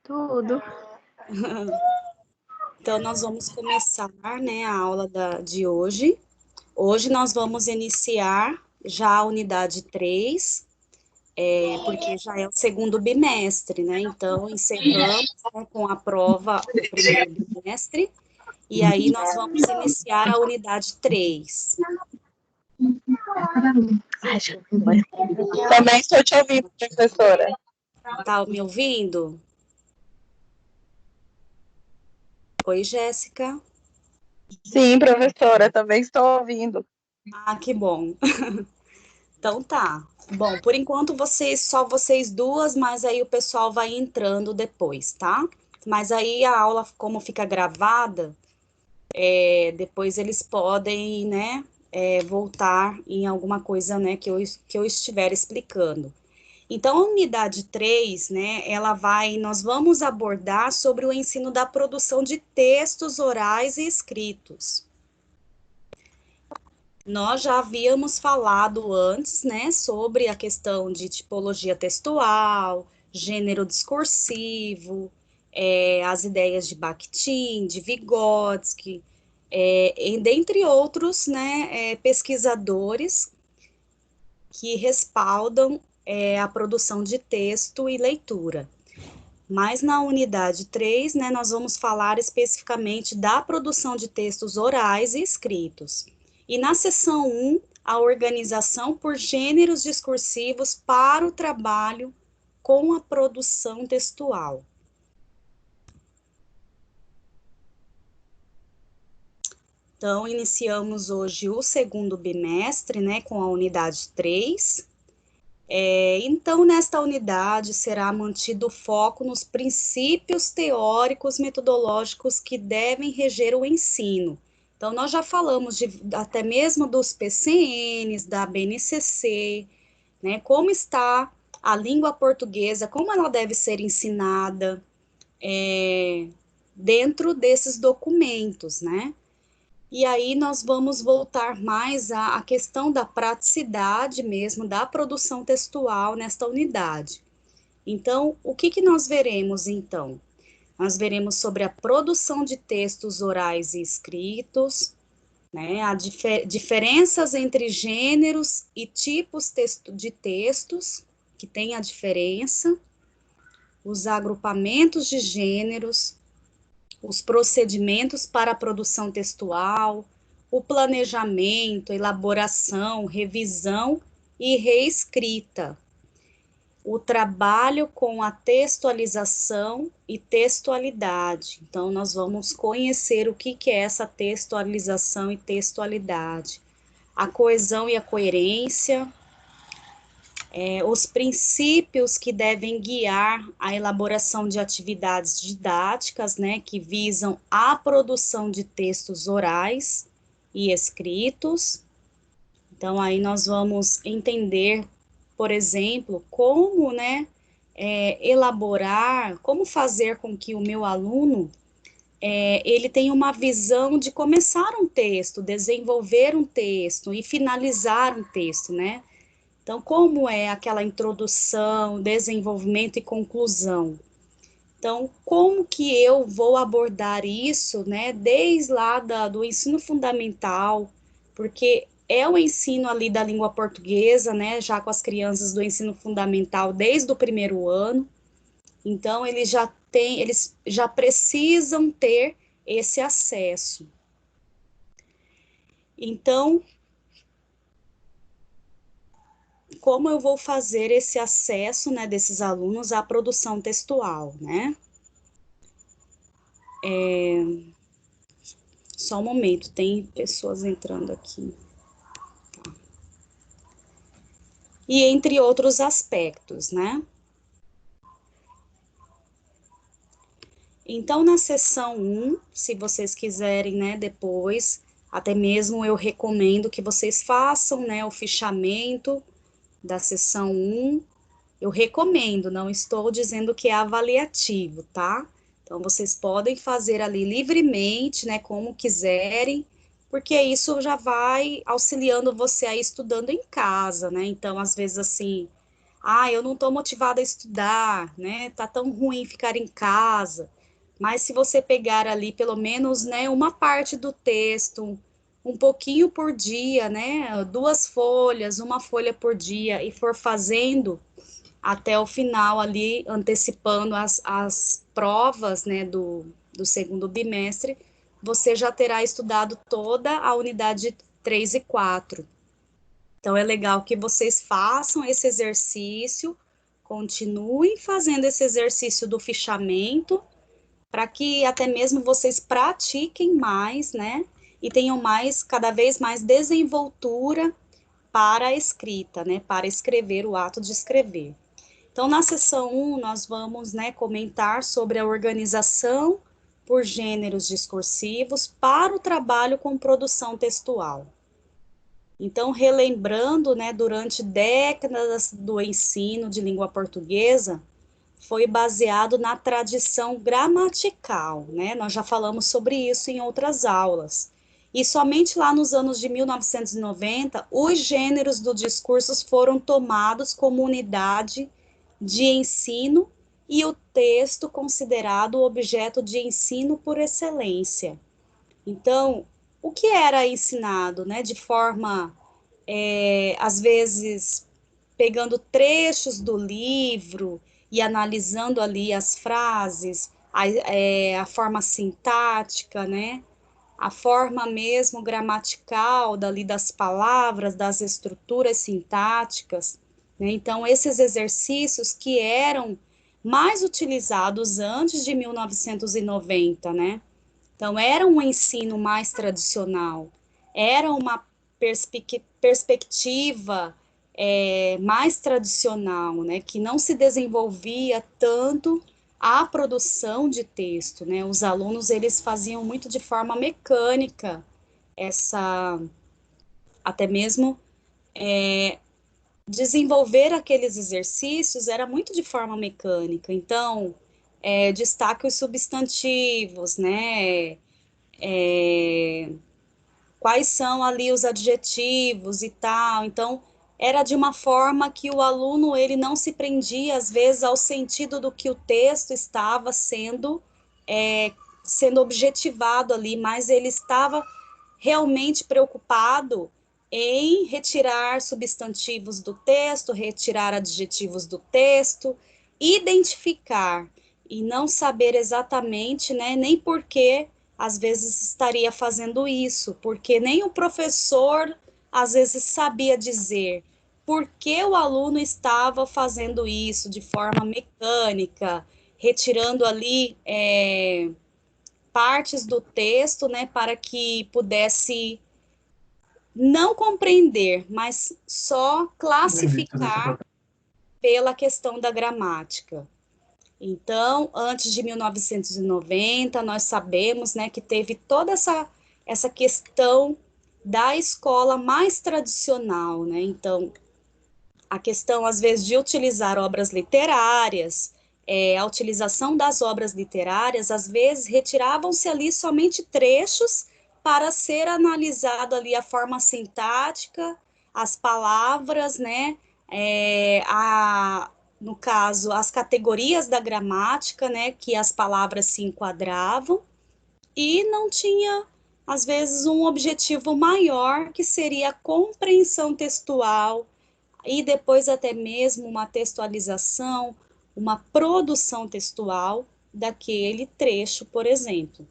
Tudo. Então, nós vamos começar, né, a aula de hoje. Hoje nós vamos iniciar já a unidade 3, porque já é o segundo bimestre, né? Então, encerramos, né, com a prova o primeiro bimestre, e aí nós vamos iniciar a unidade 3. Também estou te ouvindo, professora. Tá me ouvindo? Oi, Jéssica. Sim, professora, também estou ouvindo. Ah, que bom. Então tá. Bom, por enquanto só vocês duas, mas aí o pessoal vai entrando depois, tá? Mas aí a aula, como fica gravada, depois eles podem, né, voltar em alguma coisa, né, que eu estiver explicando. Então, a unidade 3, né, nós vamos abordar sobre o ensino da produção de textos orais e escritos. Nós já havíamos falado antes, né, sobre a questão de tipologia textual, gênero discursivo, as ideias de Bakhtin, de Vygotsky, dentre outros, né, pesquisadores que respaldam a produção de texto e leitura. Mas na unidade 3, né, nós vamos falar especificamente da produção de textos orais e escritos. E na seção 1, a organização por gêneros discursivos para o trabalho com a produção textual. Então, iniciamos hoje o segundo bimestre, né, com a unidade 3. Então, nesta unidade, será mantido o foco nos princípios teóricos metodológicos que devem reger o ensino. Então, nós já falamos até mesmo dos PCNs, da BNCC, né, como está a língua portuguesa, como ela deve ser ensinada dentro desses documentos, né? E aí nós vamos voltar mais à questão da praticidade mesmo da produção textual nesta unidade. Então, o que nós veremos então? Nós veremos sobre a produção de textos orais e escritos, né, diferenças entre gêneros e tipos de textos, que tem a diferença, os agrupamentos de gêneros, os procedimentos para a produção textual, o planejamento, elaboração, revisão e reescrita, o trabalho com a textualização e textualidade. Então, nós vamos conhecer o que é essa textualização e textualidade, a coesão e a coerência, os princípios que devem guiar a elaboração de atividades didáticas, né, que visam a produção de textos orais e escritos. Então, aí nós vamos entender, por exemplo, como, né, elaborar, como fazer com que o meu aluno ele tenha uma visão de começar um texto, desenvolver um texto e finalizar um texto, né? Então, como é aquela introdução, desenvolvimento e conclusão? Então, como que eu vou abordar isso, né, desde lá do ensino fundamental, porque é o ensino ali da língua portuguesa, né, já com as crianças do ensino fundamental desde o primeiro ano, então eles já precisam ter esse acesso. Então, como eu vou fazer esse acesso, né, desses alunos à produção textual, né? Só um momento, tem pessoas entrando aqui. Tá. E entre outros aspectos, né? Então, na seção 1, se vocês quiserem, né, depois, até mesmo eu recomendo que vocês façam, né, o fichamento da seção 1, eu recomendo, não estou dizendo que é avaliativo, tá? Então, vocês podem fazer ali livremente, né, como quiserem, porque isso já vai auxiliando você a ir estudando em casa, né? Então, às vezes, assim, Ah, eu não estou motivada a estudar, né? Tá tão ruim ficar em casa. Mas se você pegar ali pelo menos, né, uma parte do texto, um pouquinho por dia, né? 2 folhas, uma folha por dia, e for fazendo até o final ali, antecipando as provas, né, do segundo bimestre, você já terá estudado toda a unidade 3 e 4. Então, é legal que vocês façam esse exercício, continuem fazendo esse exercício do fichamento, para que até mesmo vocês pratiquem mais, né? E tenham mais, cada vez mais desenvoltura para a escrita, né? Para escrever, o ato de escrever. Então, na seção 1, nós vamos, né, comentar sobre a organização por gêneros discursivos para o trabalho com produção textual. Então, relembrando, né, durante décadas do ensino de língua portuguesa, foi baseado na tradição gramatical, né? Nós já falamos sobre isso em outras aulas. E somente lá nos anos de 1990, os gêneros do discursos foram tomados como unidade de ensino e o texto considerado objeto de ensino por excelência. Então, o que era ensinado, né, de forma, às vezes, pegando trechos do livro e analisando ali as frases, a forma sintática, né, a forma mesmo gramatical dali das palavras, das estruturas sintáticas, né? Então, esses exercícios que eram mais utilizados antes de 1990, né? Então, era um ensino mais tradicional, era uma perspectiva mais tradicional, né? Que não se desenvolvia tanto a produção de texto, né? Os alunos, eles faziam muito de forma mecânica essa, até mesmo desenvolver aqueles exercícios era muito de forma mecânica. Então, destaque os substantivos, né? Quais são ali os adjetivos e tal. Então, era de uma forma que o aluno ele não se prendia às vezes ao sentido do que o texto estava sendo objetivado ali, mas ele estava realmente preocupado em retirar substantivos do texto, retirar adjetivos do texto, identificar e não saber exatamente, né, nem por que às vezes estaria fazendo isso, porque nem o professor às vezes sabia dizer por que o aluno estava fazendo isso de forma mecânica, retirando ali partes do texto, né, para que pudesse não compreender, mas só classificar pela questão da gramática. Então, antes de 1990, nós sabemos, né, que teve toda essa questão da escola mais tradicional, né? Então, a questão, às vezes, de utilizar obras literárias, a utilização das obras literárias, às vezes, retiravam-se ali somente trechos para ser analisado ali a forma sintática, as palavras, né? No caso, as categorias da gramática, né? Que as palavras se enquadravam, e não tinha, às vezes, um objetivo maior, que seria a compreensão textual, e depois até mesmo uma textualização, uma produção textual daquele trecho, por exemplo.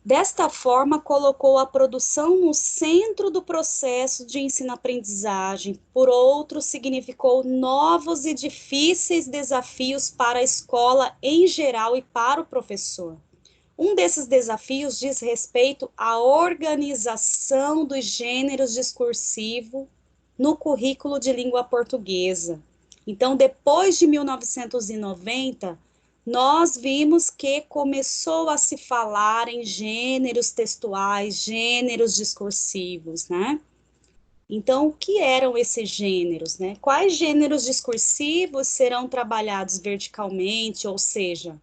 Desta forma, colocou a produção no centro do processo de ensino-aprendizagem. Por outro, significou novos e difíceis desafios para a escola em geral e para o professor. Um desses desafios diz respeito à organização dos gêneros discursivos no currículo de língua portuguesa. Então, depois de 1990, nós vimos que começou a se falar em gêneros textuais, gêneros discursivos, né? Então, o que eram esses gêneros, né? Quais gêneros discursivos serão trabalhados verticalmente, ou seja,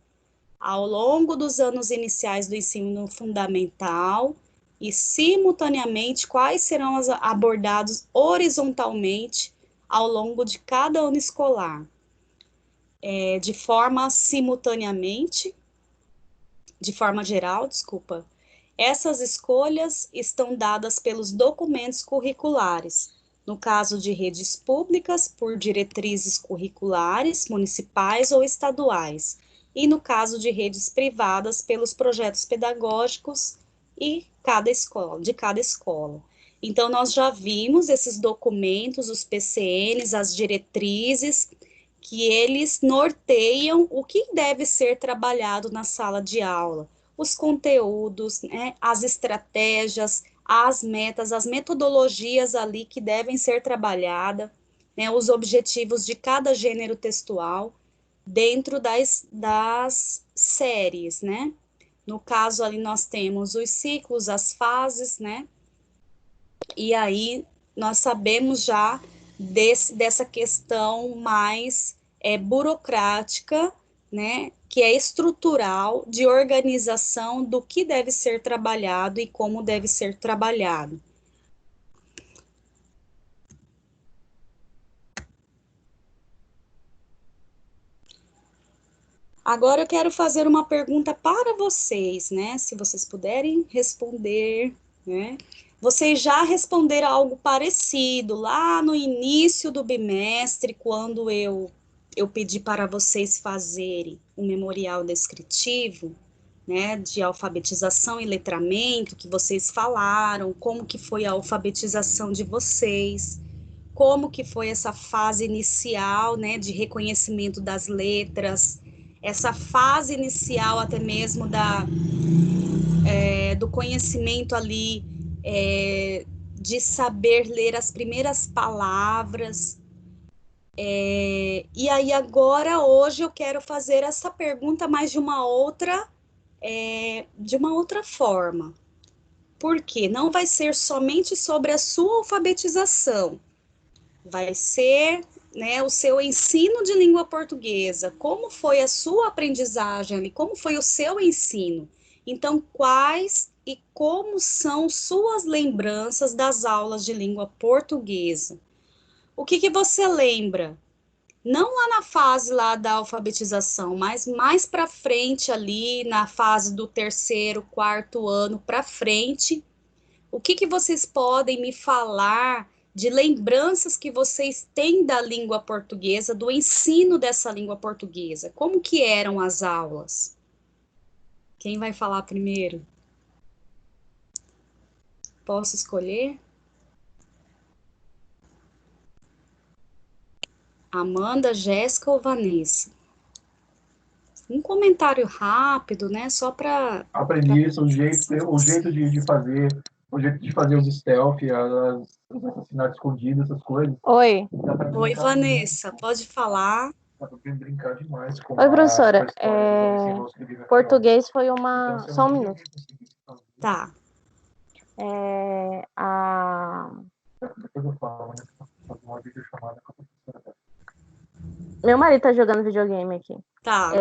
ao longo dos anos iniciais do ensino fundamental, e simultaneamente quais serão abordados horizontalmente ao longo de cada ano escolar, de forma simultaneamente, de forma geral, desculpa. Essas escolhas estão dadas pelos documentos curriculares, no caso de redes públicas, por diretrizes curriculares, municipais ou estaduais, e no caso de redes privadas, pelos projetos pedagógicos de cada escola. Então, nós já vimos esses documentos, os PCNs, as diretrizes, que eles norteiam o que deve ser trabalhado na sala de aula, os conteúdos, né, as estratégias, as metas, as metodologias ali que devem ser trabalhadas, né, os objetivos de cada gênero textual dentro das séries, né? No caso ali nós temos os ciclos, as fases, né? E aí nós sabemos já dessa questão mais burocrática, né, que é estrutural, de organização do que deve ser trabalhado e como deve ser trabalhado. Agora eu quero fazer uma pergunta para vocês, né, se vocês puderem responder, né. Vocês já responderam algo parecido lá no início do bimestre, quando eu pedi para vocês fazerem um memorial descritivo, né, de alfabetização e letramento, que vocês falaram, como que foi a alfabetização de vocês, como que foi essa fase inicial, né, de reconhecimento das letras, essa fase inicial até mesmo do conhecimento ali, de saber ler as primeiras palavras. E aí agora, hoje, eu quero fazer essa pergunta, mas de uma outra forma. Porque não vai ser somente sobre a sua alfabetização, vai ser, né, o seu ensino de língua portuguesa, como foi a sua aprendizagem ali, como foi o seu ensino. Então, quais e como são suas lembranças das aulas de língua portuguesa? O que você lembra? Não lá na fase lá da alfabetização, mas mais para frente ali, na fase do terceiro, quarto ano para frente, o que vocês podem me falar de lembranças que vocês têm da língua portuguesa, do ensino dessa língua portuguesa? Como que eram as aulas? Quem vai falar primeiro? Posso escolher? Amanda, Jéssica ou Vanessa? Um comentário rápido, né? Só para... Aprendi isso, o jeito de fazer os stealth, os assassinatos escondidos, essas coisas. Oi. Oi, Vanessa, pode falar? Dá pra brincar demais com Oi, professora. com a história do ensinou escrever na Português foi uma. Então, Só um minuto. Tá. Depois eu falo, né? Fazer uma videochamada com a professora. Meu marido tá jogando videogame aqui. Tá.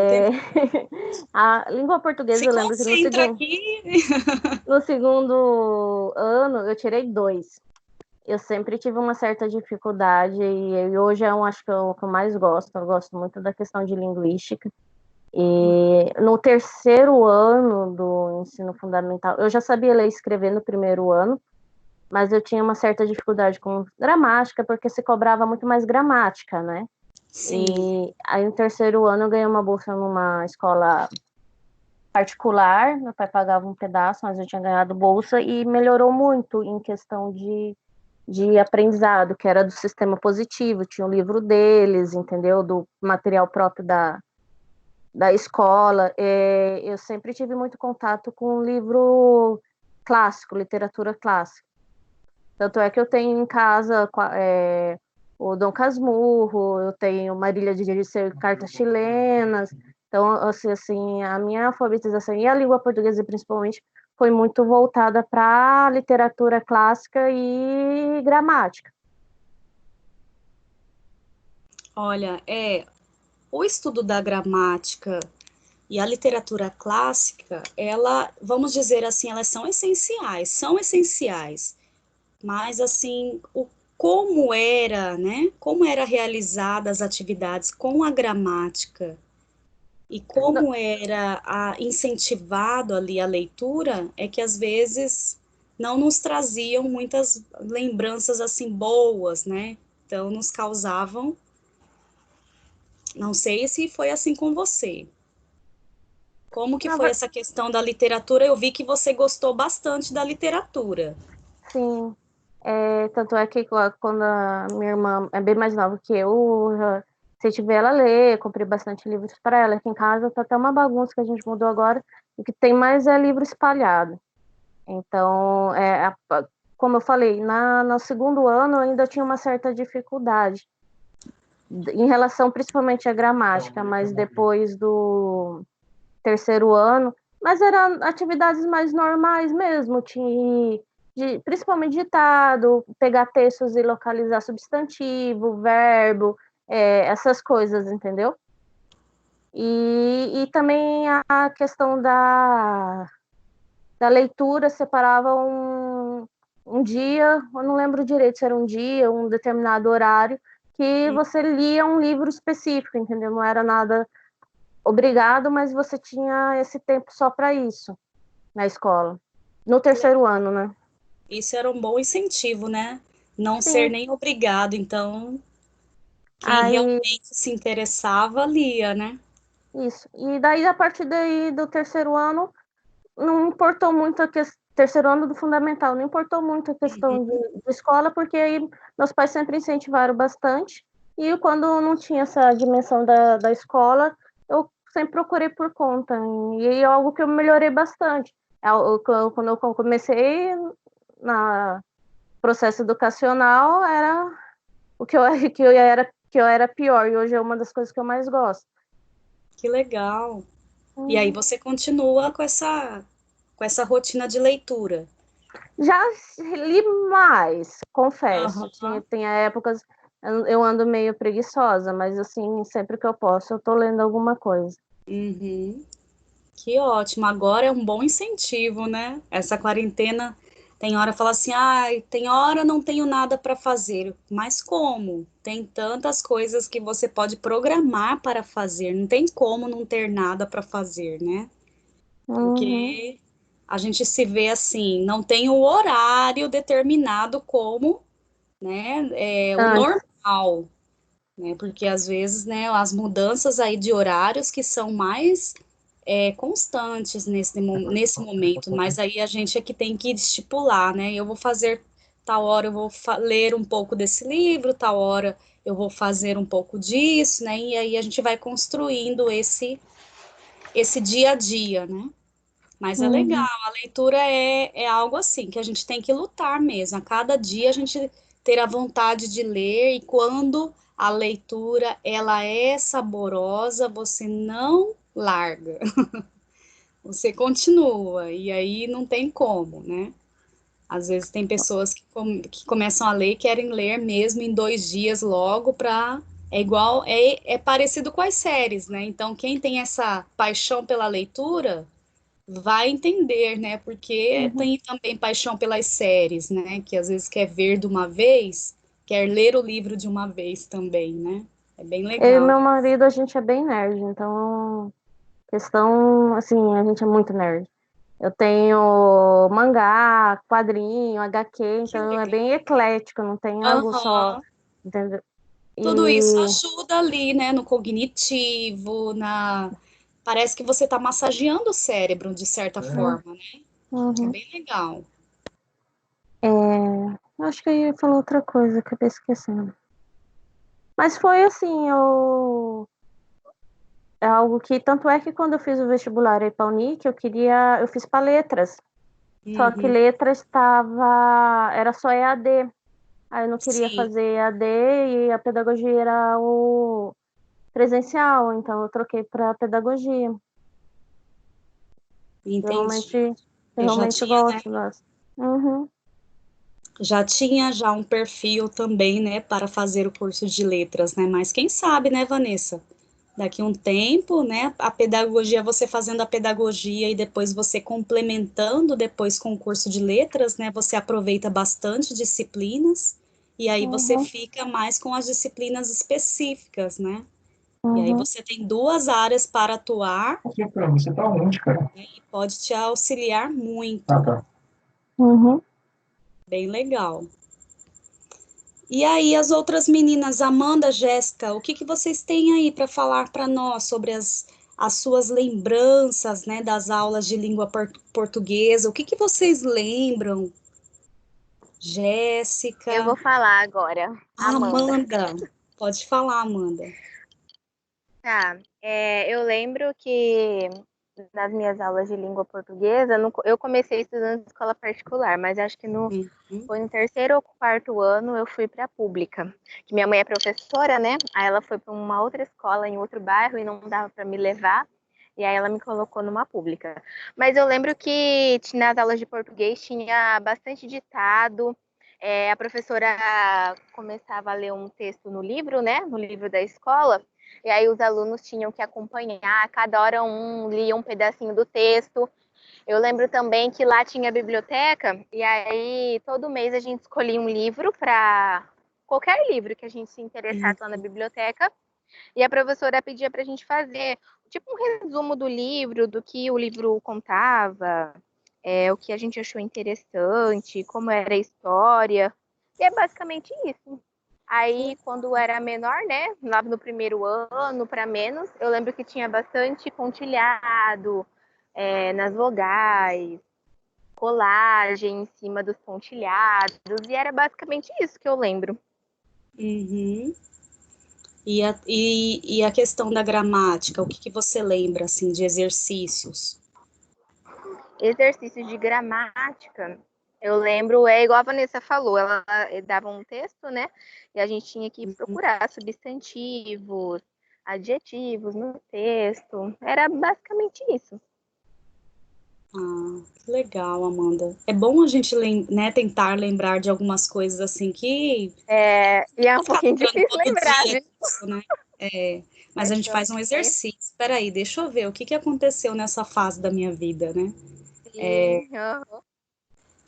A língua portuguesa, Se eu lembro que no segundo ano eu tirei 2. Eu sempre tive uma certa dificuldade e hoje acho que é o que eu mais gosto. Eu gosto muito da questão de linguística. E no terceiro ano do ensino fundamental, eu já sabia ler e escrever no primeiro ano, mas eu tinha uma certa dificuldade com gramática, porque se cobrava muito mais gramática, né? Sim. E aí no terceiro ano eu ganhei uma bolsa numa escola particular, meu pai pagava um pedaço, mas eu tinha ganhado bolsa e melhorou muito em questão de aprendizado, que era do sistema positivo, tinha o livro deles, entendeu? Do material próprio da escola. Eu sempre tive muito contato com livro clássico, literatura clássica. Tanto é que eu tenho em casa o Dom Casmurro, eu tenho Marília de Dirceu e Cartas Chilenas. Então, assim, a minha alfabetização e a língua portuguesa, principalmente, foi muito voltada para literatura clássica e gramática. Olha, o estudo da gramática e a literatura clássica, vamos dizer assim, elas são essenciais, mas assim, como era, né? Como era realizadas as atividades com a gramática e como era incentivado ali a leitura, é que às vezes não nos traziam muitas lembranças assim boas, né? Então nos causavam, não sei se foi assim com você. Como que Na foi ver- essa questão da literatura? Eu vi que você gostou bastante da literatura. sim. Tanto é que quando a minha irmã é bem mais nova que eu já incentivei ela a ler, comprei bastante livros para ela. Aqui em casa tá até uma bagunça que a gente mudou agora, o que tem mais é livro espalhado. Então, como eu falei, no segundo ano eu ainda tinha uma certa dificuldade em relação principalmente à gramática, mas depois do terceiro ano, mas eram atividades mais normais mesmo, principalmente ditado, pegar textos e localizar substantivo, verbo, essas coisas, entendeu? E também a questão da leitura separava um dia, eu não lembro direito se era um dia, um determinado horário, que você lia um livro específico, entendeu? Não era nada obrigado, mas você tinha esse tempo só para isso na escola. No terceiro ano, né? Isso era um bom incentivo, né? Não ser Sim. nem obrigado. Então, quem Aí, realmente se interessava, lia, né? isso. E daí, a partir daí do terceiro ano, não importou muito a questão. Terceiro ano do fundamental, não importou muito a questão de escola, porque aí meus pais sempre incentivaram bastante. E quando não tinha essa dimensão da escola, eu sempre procurei por conta. E é algo que eu melhorei bastante. Quando eu comecei no processo educacional, era o que eu era pior, e hoje é uma das coisas que eu mais gosto. Que legal. E aí você continua com essa rotina de leitura. Já li mais, confesso. Aham. Tem épocas eu ando meio preguiçosa, mas assim, sempre que eu posso, eu tô lendo alguma coisa. Uhum. Que ótimo. Agora é um bom incentivo, né? Essa quarentena tem hora fala assim, ai, tem hora não tenho nada para fazer. Mas como? Tem tantas coisas que você pode programar para fazer. Não tem como não ter nada para fazer, né? Uhum. Porque a gente se vê assim, não tem o horário determinado como, né, o Antes. normal, né? Porque às vezes, né, as mudanças aí de horários que são mais constantes nesse momento, mas aí a gente é que tem que estipular, né? Eu vou fazer tal hora, eu vou ler um pouco desse livro, tal hora eu vou fazer um pouco disso, né? E aí a gente vai construindo esse dia a dia, né? Mas é legal, Uhum. a leitura é algo assim, que a gente tem que lutar mesmo. A cada dia a gente ter a vontade de ler, e quando a leitura ela é saborosa, você não larga, você continua, e aí não tem como, né? Às vezes tem pessoas que começam a ler e querem ler mesmo em 2 dias logo para. É igual, é parecido com as séries, né? Então, quem tem essa paixão pela leitura vai entender, né? Porque Uhum. tem também paixão pelas séries, né? Que às vezes quer ver de uma vez, quer ler o livro de uma vez também, né? É bem Eu e legal. meu marido, a gente é bem nerd, então, questão, assim, a gente é muito nerd. Eu tenho mangá, quadrinho, HQ, Que então é legal. bem eclético, não tem algo só, Aham. entendeu? Tudo isso E ajuda ali, né? No cognitivo, na. Parece que você está massageando o cérebro de certa forma, né? É uhum. bem legal. Acho que eu ia falar outra coisa, acabei esquecendo. Mas foi assim, é algo que, tanto é que quando eu fiz o vestibular aí para Unic, eu fiz para letras. Só que Uhum. letras era só EAD. Aí eu não queria Sim, fazer EAD e a pedagogia era o presencial, então eu troquei para pedagogia. Eu realmente, entendi. eu Você já realmente tinha, né? gosto. Uhum. Já tinha já um perfil também, né, para fazer o curso de letras, né? Mas quem sabe, né, Vanessa? Daqui a um tempo, né, a pedagogia, você fazendo a pedagogia e depois você complementando depois com o curso de letras, né, você aproveita bastante disciplinas e aí você Uhum. fica mais com as disciplinas específicas, né? E aí Uhum. você tem duas áreas para atuar Você tá onde, cara? e pode te auxiliar muito. Ah, tá. Uhum. Bem legal. E aí, as outras meninas, Amanda, Jéssica, o que que vocês têm aí para falar para nós sobre as suas lembranças, né, das aulas de língua portuguesa? O que que vocês lembram? Eu Jéssica, vou falar agora, Amanda. Amanda, pode falar, Amanda. Tá, eu lembro que nas minhas aulas de língua portuguesa, eu comecei estudando em escola particular, mas acho que Uhum, foi no terceiro ou quarto ano eu fui para a pública. Que minha mãe é professora, né? Aí ela foi para uma outra escola em outro bairro e não dava para me levar. E aí ela me colocou numa pública. Mas eu lembro que nas aulas de português tinha bastante ditado. A professora começava a ler um texto no livro, né? No livro da escola. E aí os alunos tinham que acompanhar, cada hora um lia um pedacinho do texto. Eu lembro também que lá tinha biblioteca, e aí todo mês a gente escolhia um livro para qualquer livro que a gente se interessasse lá na uhum, biblioteca, e a professora pedia para a gente fazer tipo um resumo do livro, do que o livro contava, o que a gente achou interessante, como era a história. E é basicamente isso. Aí, quando era menor, né, lá no primeiro ano, para menos, eu lembro que tinha bastante pontilhado nas vogais, colagem em cima dos pontilhados, e era basicamente isso que eu lembro. uhum. E a questão da gramática, o que que você lembra, assim, de exercícios? Exercícios de gramática, eu lembro, é igual a Vanessa falou, ela dava um texto, né, e a gente tinha que procurar substantivos, adjetivos no texto, era basicamente isso. Ah, que legal, Amanda. É bom a gente, né, tentar lembrar de algumas coisas assim que E é um ficar pouquinho lembrando difícil todo lembrar, dia viu? disso, né? É, mas a gente faz um Bastante. exercício. Espera aí, deixa eu ver o que que aconteceu nessa fase da minha vida, né? Sim, uhum.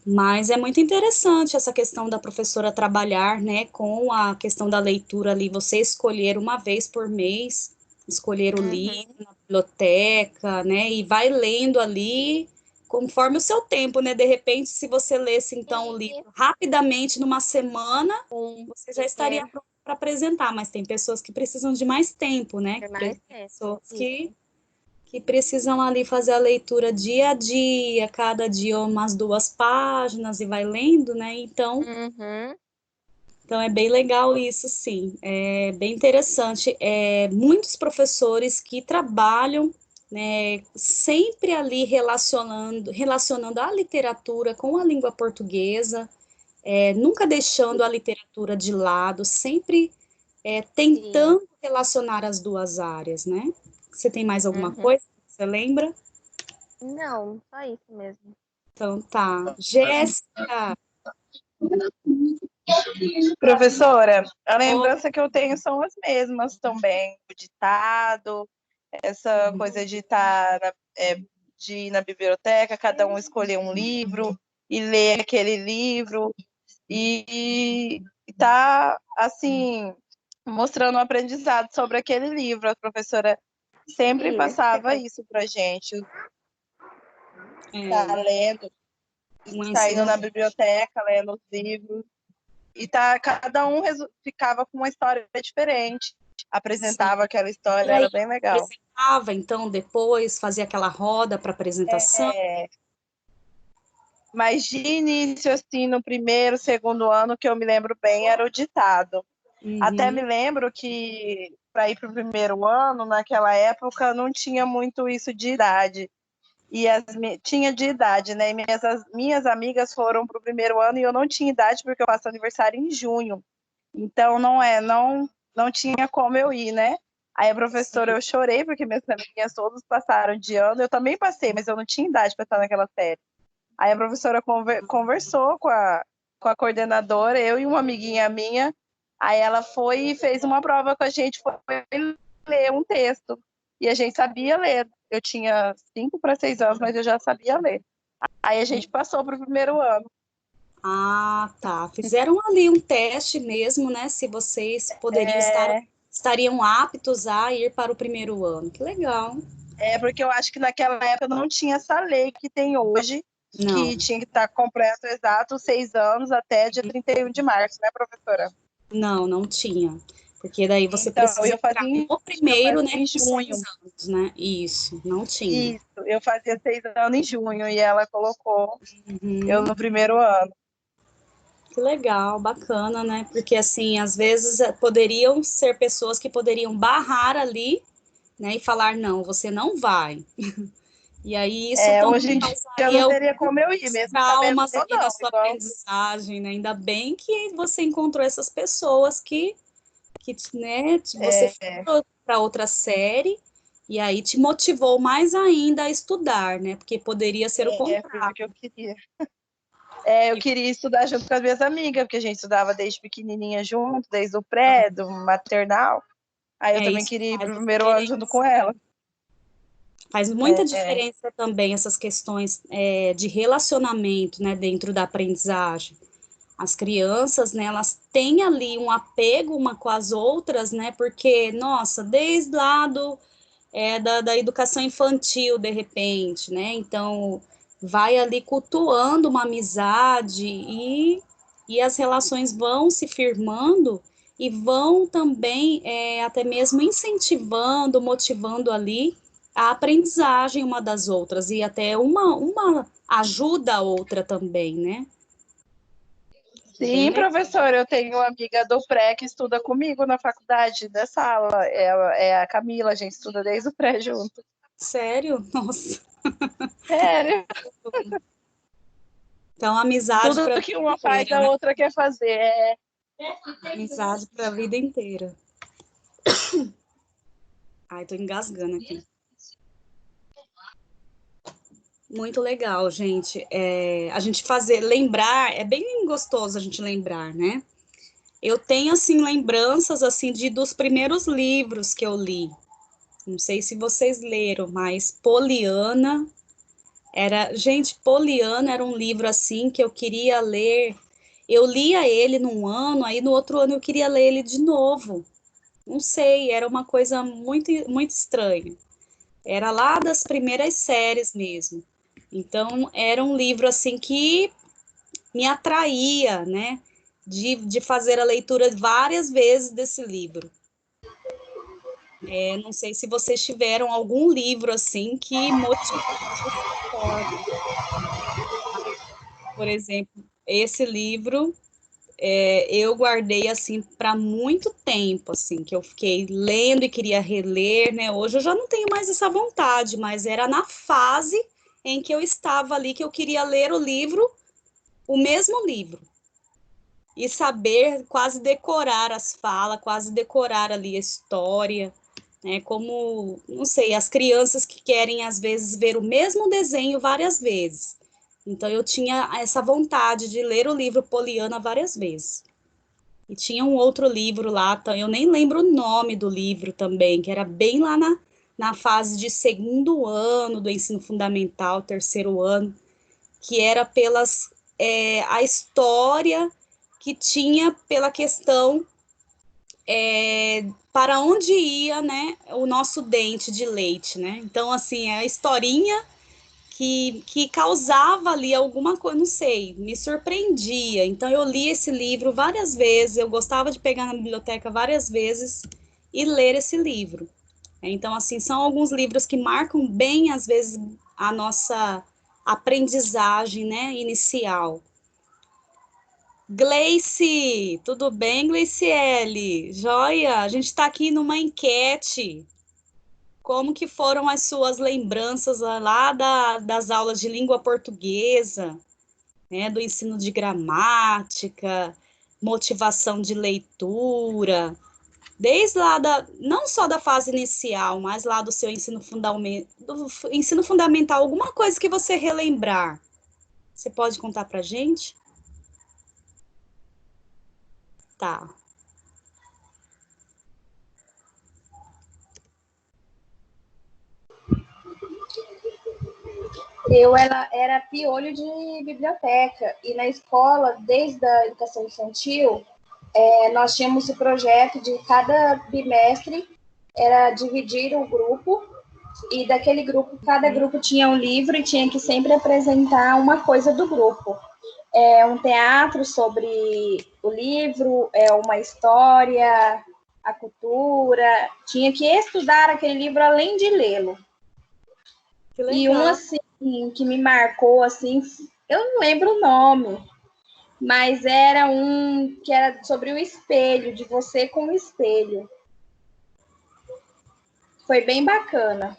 Mas é muito interessante essa questão da professora trabalhar, né, com a questão da leitura ali, você escolher uma vez por mês, escolher o livro Uhum. na biblioteca, né, e vai lendo ali conforme o seu tempo, né? De repente, se você lesse então o Sim, livro rapidamente numa semana, sim. você já estaria pronto para apresentar, mas tem pessoas que precisam de mais tempo, né? É Tem mais tempo, pessoas isso. que precisam ali fazer a leitura dia a dia, cada dia umas 2 páginas e vai lendo, né? Uhum. Então é bem legal isso, sim. É bem interessante. Muitos professores que trabalham, né, sempre ali relacionando a literatura com a língua portuguesa, nunca deixando a literatura de lado, sempre Sim. tentando relacionar as duas áreas, né? Você tem mais alguma Uhum. coisa? Você lembra? Não, só isso mesmo. Então tá. Jéssica, Professora, a oi. lembrança que eu tenho são as mesmas também. O ditado, essa coisa de de ir na biblioteca, cada um escolher um livro e ler aquele livro e tá assim mostrando um aprendizado sobre aquele livro. A professora sempre Isso. passava isso pra gente, tá É, lendo, um tá indo ensino. na biblioteca, lendo os livros. E cada um ficava com uma história diferente. Sim. Apresentava aquela E história, aí, era bem legal. apresentava, então, depois, fazia aquela roda para apresentação. É, mas de início, assim, no primeiro, segundo ano, que eu me lembro bem, era o ditado. Até me Uhum, lembro que para ir para o primeiro ano, naquela época, não tinha muito isso de idade. Tinha de idade, né? E minhas amigas foram para o primeiro ano e eu não tinha idade porque eu faço aniversário em junho. Então não tinha como eu ir, né? Aí a professora, sim. eu chorei porque minhas amiguinhas todos passaram de ano, eu também passei, mas eu não tinha idade para estar naquela série. Aí a professora conversou com a coordenadora, eu e uma amiguinha minha, aí ela foi e fez uma prova com a gente, foi ler um texto, e a gente sabia ler. Eu tinha 5 para 6 anos, mas eu já sabia ler. Aí a gente passou para o primeiro ano. Ah, tá. Fizeram ali um teste mesmo, né? Se vocês poderiam estariam aptos a ir para o primeiro ano. Que legal. Porque eu acho que naquela época não tinha essa lei que tem hoje, Não, que tinha que estar completo exato 6 anos até dia 31 de março, né, professora? não tinha. Porque daí você Então, precisa entrar no eu primeiro, fazia né, em com junho. 6 anos, né? Isso, não tinha. Isso, eu fazia 6 anos em junho e ela colocou eu Uhum. no primeiro ano. Que legal, bacana, né? Porque assim, às vezes poderiam ser pessoas que poderiam barrar ali, né, e falar não, você não vai. E aí isso Hoje também em dia não causaria teria alguns como eu ir, mesmo sabendo traumas ou ali na não, sua igual. aprendizagem, né? Ainda bem que você encontrou essas pessoas que né, você É, foi para outra série e aí te motivou mais ainda a estudar, né? Porque poderia ser o foi porque contrário. eu queria. Eu queria estudar junto com as minhas amigas, porque a gente estudava desde pequenininha junto, desde o pré, do maternal. Aí eu também Isso queria ir faz pro primeiro ano junto com diferença. ela. Faz muita diferença também essas questões de relacionamento, né, dentro da aprendizagem. As crianças, né, elas têm ali um apego uma com as outras, né, porque, nossa, desde lá da educação infantil, de repente, né, então vai ali cultuando uma amizade e as relações vão se firmando e vão também até mesmo incentivando, motivando ali a aprendizagem uma das outras e até uma ajuda a outra também, né? Bem Sim, legal. professor, eu tenho uma amiga do pré que estuda comigo na faculdade da sala. É a Camila, a gente estuda desde o pré junto. Sério? Nossa. Sério? Então, amizade Tudo para a que vida uma faz, inteira, a né? outra quer fazer. Amizade para a vida inteira. Ai, tô engasgando aqui. Muito legal, gente. A gente lembrar, é bem gostoso a gente lembrar, né? Eu tenho, assim, lembranças, assim, dos primeiros livros que eu li. Não sei se vocês leram, mas Poliana era um livro, assim, que eu queria ler. Eu lia ele num ano, aí no outro ano eu queria ler ele de novo. Não sei, era uma coisa muito, muito estranha. Era lá das primeiras séries mesmo. Então, era um livro assim que me atraía, né? De fazer a leitura várias vezes desse livro. Não sei se vocês tiveram algum livro assim que motivou dessa forma. Por exemplo, esse livro eu guardei assim para muito tempo, assim, que eu fiquei lendo e queria reler, né? Hoje eu já não tenho mais essa vontade, mas era na fase em que eu estava ali que eu queria ler o livro, o mesmo livro, e saber quase decorar as falas, quase decorar ali a história, né? Como, não sei, as crianças que querem às vezes ver o mesmo desenho várias vezes. Então eu tinha essa vontade de ler o livro Poliana várias vezes. E tinha um outro livro lá, eu nem lembro o nome do livro também, que era bem lá na fase de segundo ano do ensino fundamental, terceiro ano, que era a história que tinha pela questão para onde ia, né, o nosso dente de leite, né? Então, assim, a historinha que causava ali alguma coisa, não sei, me surpreendia. Então eu li esse livro várias vezes, eu gostava de pegar na biblioteca várias vezes e ler esse livro. Então, assim, são alguns livros que marcam bem, às vezes, a nossa aprendizagem, né, inicial. Gleice, tudo bem, Gleiciele? Joia, a gente está aqui numa enquete. Como que foram as suas lembranças lá das aulas de língua portuguesa, né, do ensino de gramática, motivação de leitura, desde lá não só da fase inicial, mas lá do seu ensino fundamental, alguma coisa que você relembrar. Você pode contar para a gente? Tá. Ela era piolho de biblioteca, e na escola, desde a educação infantil, nós tínhamos o projeto de cada bimestre era dividir o grupo, e daquele grupo, cada grupo tinha um livro e tinha que sempre apresentar uma coisa do grupo. Um teatro sobre o livro, uma história, a cultura, tinha que estudar aquele livro além de lê-lo. E um, assim, que me marcou, assim, eu não lembro o nome, mas era um que era sobre o espelho, de você com o espelho. Foi bem bacana.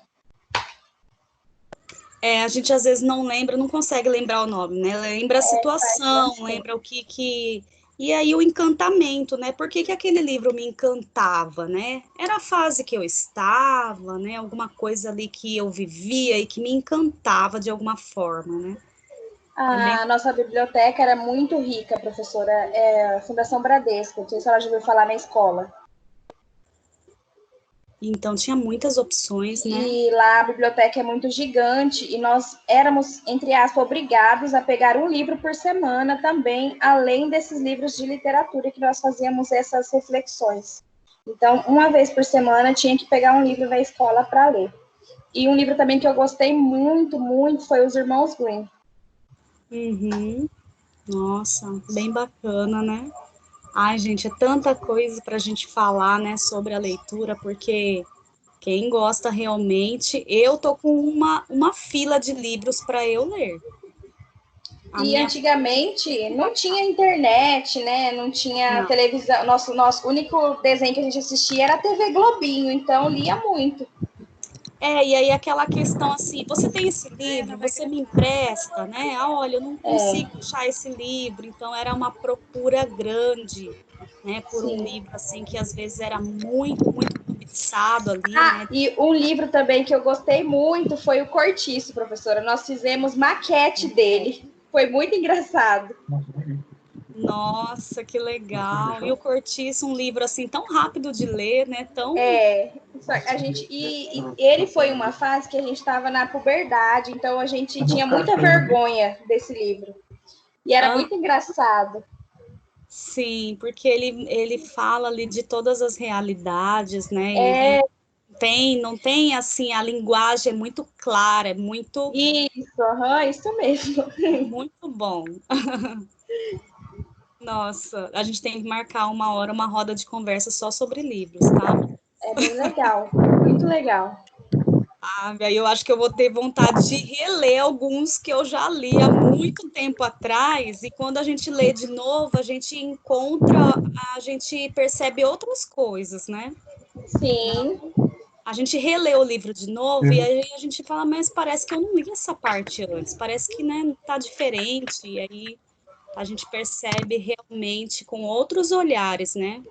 A gente às vezes não lembra, não consegue lembrar o nome, né? Lembra a situação, lembra o que... E aí o encantamento, né? Por que aquele livro me encantava, né? Era a fase que eu estava, né? Alguma coisa ali que eu vivia e que me encantava de alguma forma, né? A nossa biblioteca era muito rica, professora. A Fundação Bradesco, não sei se ela já ouviu falar na escola. Então tinha muitas opções, né? E lá a biblioteca é muito gigante e nós éramos, entre aspas, obrigados a pegar um livro por semana também, além desses livros de literatura que nós fazíamos essas reflexões. Então, uma vez por semana tinha que pegar um livro da escola para ler. E um livro também que eu gostei muito, muito foi Os Irmãos Grimm. Nossa, bem bacana, né? Ai, gente, é tanta coisa para a gente falar, né, sobre a leitura, porque quem gosta realmente, eu tô com uma fila de livros para eu ler. Antigamente não tinha internet, né? Não tinha televisão. Nosso único desenho que a gente assistia era a TV Globinho, então lia muito. E aí aquela questão assim, você tem esse livro, você me empresta, né? Olha, eu não consigo achar esse livro, então era uma procura grande, né? Por um livro assim que às vezes era muito, muito cobiçado ali, né? E um livro também que eu gostei muito foi o Cortiço, professora. Nós fizemos maquete dele. Foi muito engraçado. Nossa, que legal. E o Cortiço, um livro assim tão rápido de ler, né? Tão... A gente, e ele foi uma fase que a gente estava na puberdade, então a gente tinha muita vergonha desse livro. E era muito engraçado. Sim, porque ele fala ali de todas as realidades, né? Não tem assim, a linguagem é muito clara, é muito... Isso mesmo. Muito bom. Nossa, a gente tem que marcar uma hora, uma roda de conversa só sobre livros, tá? É bem legal, muito legal. Aí eu acho que eu vou ter vontade de reler alguns que eu já li há muito tempo atrás, e quando a gente lê de novo, a gente percebe outras coisas, né? Sim. A gente relê o livro de novo e aí a gente fala, mas parece que eu não li essa parte antes, parece que, né, tá diferente, e aí a gente percebe realmente com outros olhares, né?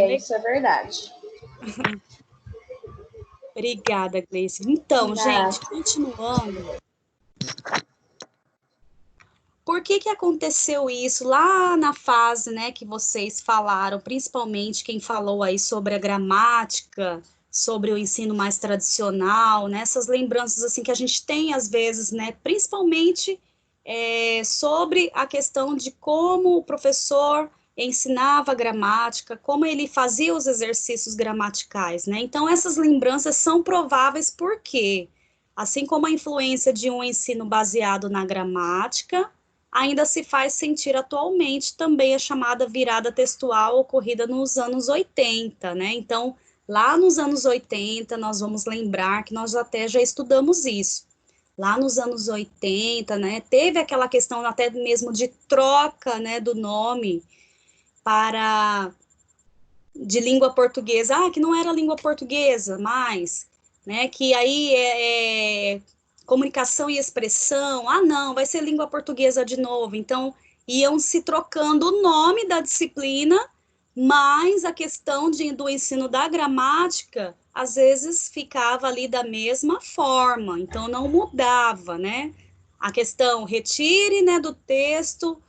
Isso é verdade. Obrigada, Gleice. Então, gente, continuando. Por que aconteceu isso lá na fase, né, que vocês falaram, principalmente quem falou aí sobre a gramática, sobre o ensino mais tradicional, né, essas lembranças assim que a gente tem às vezes, né, principalmente sobre a questão de como o professor ensinava a gramática, como ele fazia os exercícios gramaticais, né? Então, essas lembranças são prováveis porque, assim como a influência de um ensino baseado na gramática, ainda se faz sentir atualmente também a chamada virada textual ocorrida nos anos 80, né? Então, lá nos anos 80, nós vamos lembrar que nós até já estudamos isso. Lá nos anos 80, né, teve aquela questão até mesmo de troca, né, do nome de língua portuguesa, que não era língua portuguesa mais, né, que aí comunicação e expressão, não, vai ser língua portuguesa de novo, então iam se trocando o nome da disciplina, mas a questão do ensino da gramática, às vezes ficava ali da mesma forma, então não mudava, né, a questão, retire, né, do texto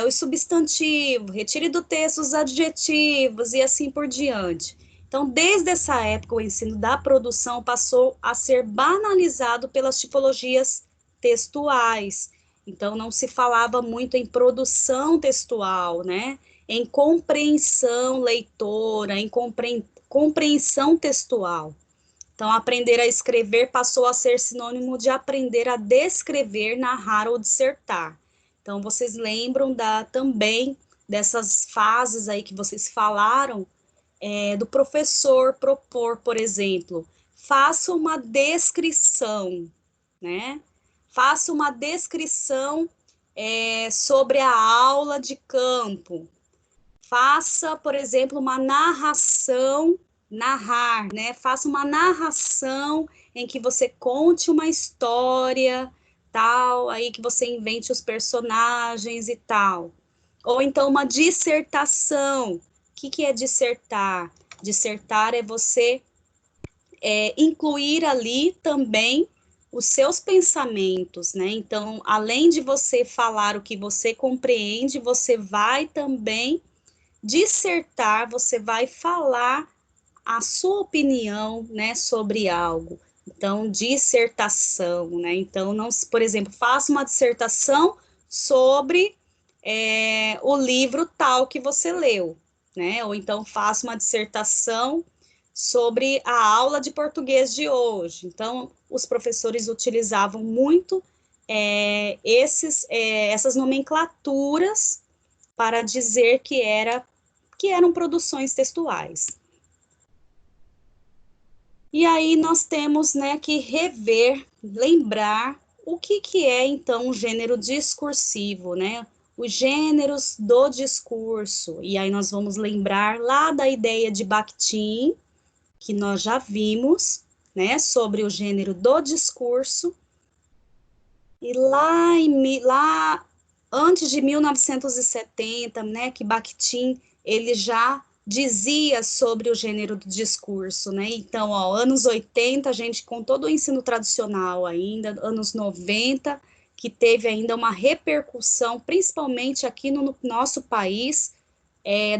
os substantivos, retire do texto os adjetivos e assim por diante. Então, desde essa época, o ensino da produção passou a ser banalizado pelas tipologias textuais. Então, não se falava muito em produção textual, né? Em compreensão leitora, em compreensão textual. Então, aprender a escrever passou a ser sinônimo de aprender a descrever, narrar ou dissertar. Então, vocês lembram também dessas fases aí que vocês falaram, do professor propor, por exemplo, faça uma descrição, né? Faça uma descrição sobre a aula de campo. Faça, por exemplo, uma narração, narrar, né? Faça uma narração em que você conte uma história, tal, aí que você invente os personagens e tal. Ou então uma dissertação. O que é dissertar? Dissertar é você incluir ali também os seus pensamentos, né? Então, além de você falar o que você compreende, você vai também dissertar, você vai falar a sua opinião, né, sobre algo. Então, dissertação, né? Então, não, por exemplo, faça uma dissertação sobre o livro tal que você leu, né? Ou então faça uma dissertação sobre a aula de português de hoje. Então, os professores utilizavam muito essas nomenclaturas para dizer que eram produções textuais. E aí nós temos, né, que rever, lembrar o que é, então, o gênero discursivo, né? Os gêneros do discurso. E aí nós vamos lembrar lá da ideia de Bakhtin, que nós já vimos, né, sobre o gênero do discurso. E lá antes de 1970, né, que Bakhtin, ele já dizia sobre o gênero do discurso, né? Então, anos 80, a gente com todo o ensino tradicional ainda, anos 90, que teve ainda uma repercussão, principalmente aqui no nosso país,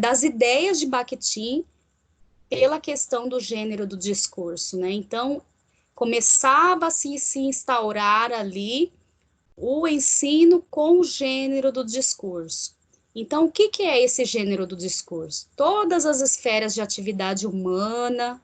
das ideias de Bakhtin pela questão do gênero do discurso, né? Então, começava a se instaurar ali o ensino com o gênero do discurso. Então, o que é esse gênero do discurso? Todas as esferas de atividade humana,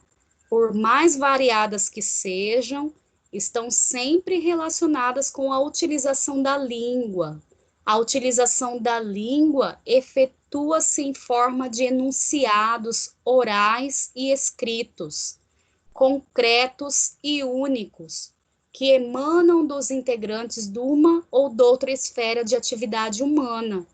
por mais variadas que sejam, estão sempre relacionadas com a utilização da língua. A utilização da língua efetua-se em forma de enunciados orais e escritos, concretos e únicos, que emanam dos integrantes de uma ou de outra esfera de atividade humana.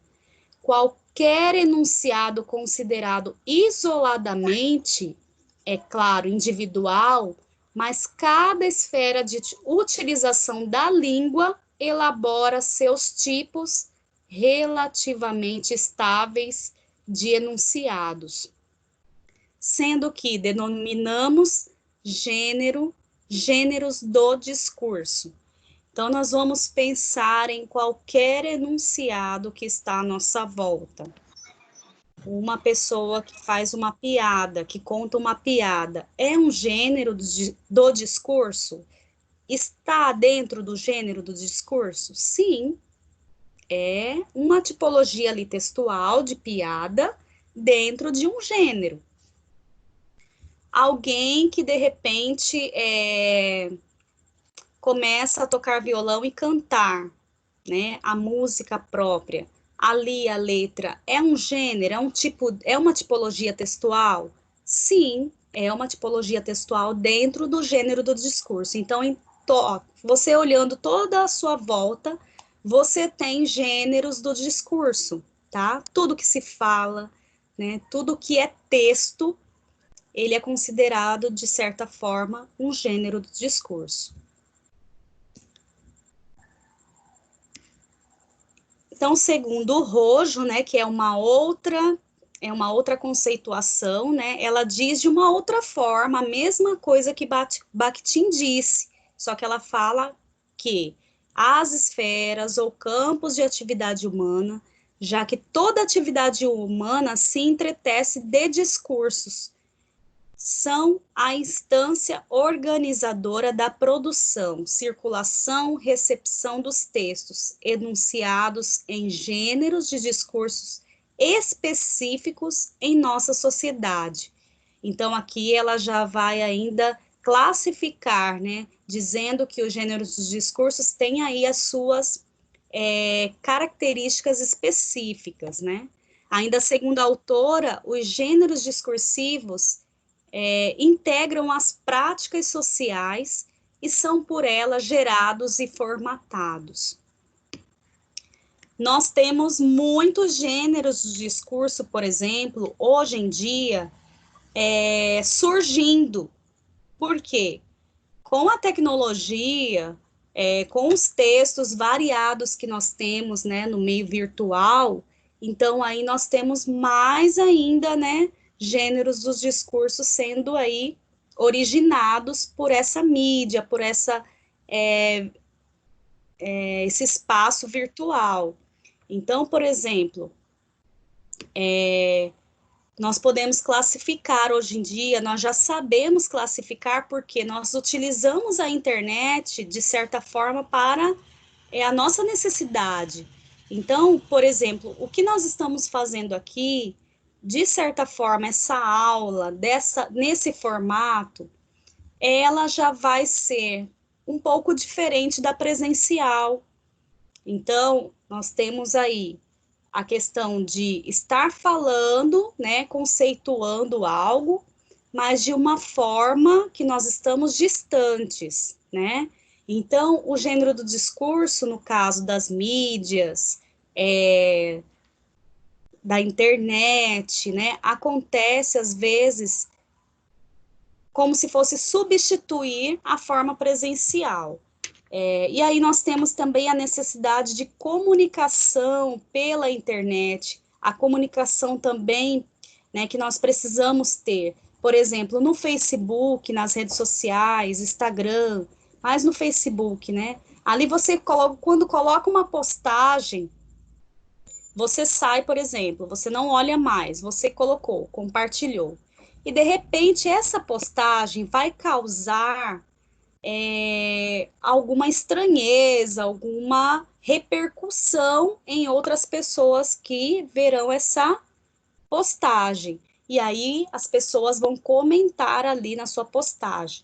Qualquer enunciado considerado isoladamente, é claro, individual, mas cada esfera de utilização da língua elabora seus tipos relativamente estáveis de enunciados, sendo que denominamos gêneros do discurso. Então, nós vamos pensar em qualquer enunciado que está à nossa volta. Uma pessoa que faz uma piada, que conta uma piada, é um gênero do discurso? Está dentro do gênero do discurso? Sim, é uma tipologia ali textual de piada dentro de um gênero. Alguém que, de repente, começa a tocar violão e cantar, né, a música própria. Ali a letra é um gênero, é uma tipologia textual? Sim, é uma tipologia textual dentro do gênero do discurso. Então, você olhando toda a sua volta, você tem gêneros do discurso, tá? Tudo que se fala, né, tudo que é texto, ele é considerado, de certa forma, um gênero do discurso. Então, segundo o Rojo, né, que é uma outra conceituação, né, ela diz de uma outra forma a mesma coisa que Bakhtin disse, só que ela fala que as esferas ou campos de atividade humana, já que toda atividade humana se entretece de discursos, são a instância organizadora da produção, circulação, recepção dos textos enunciados em gêneros de discursos específicos em nossa sociedade. Então, aqui ela já vai ainda classificar, né, dizendo que os gêneros dos discursos têm aí as suas características específicas, né? Ainda segundo a autora, os gêneros discursivos integram as práticas sociais e são por elas gerados e formatados. Nós temos muitos gêneros de discurso, por exemplo, hoje em dia, surgindo. Por quê? Com a tecnologia, com os textos variados que nós temos, né, no meio virtual, então aí nós temos mais ainda, né, gêneros dos discursos sendo aí originados por essa mídia, por esse espaço virtual. Então, por exemplo, nós podemos classificar hoje em dia, nós já sabemos classificar porque nós utilizamos a internet, de certa forma, para a nossa necessidade. Então, por exemplo, o que nós estamos fazendo aqui, de certa forma, essa aula, nesse formato, ela já vai ser um pouco diferente da presencial. Então, nós temos aí a questão de estar falando, né, conceituando algo, mas de uma forma que nós estamos distantes, né? Então, o gênero do discurso, no caso das mídias, da internet, né, acontece às vezes como se fosse substituir a forma presencial. E aí nós temos também a necessidade de comunicação pela internet, a comunicação também, né, que nós precisamos ter. Por exemplo, no Facebook, nas redes sociais, Instagram, mas no Facebook, né? Ali você coloca, quando coloca uma postagem, você sai, por exemplo, você não olha mais, você colocou, compartilhou. E de repente essa postagem vai causar alguma estranheza, alguma repercussão em outras pessoas que verão essa postagem. E aí as pessoas vão comentar ali na sua postagem.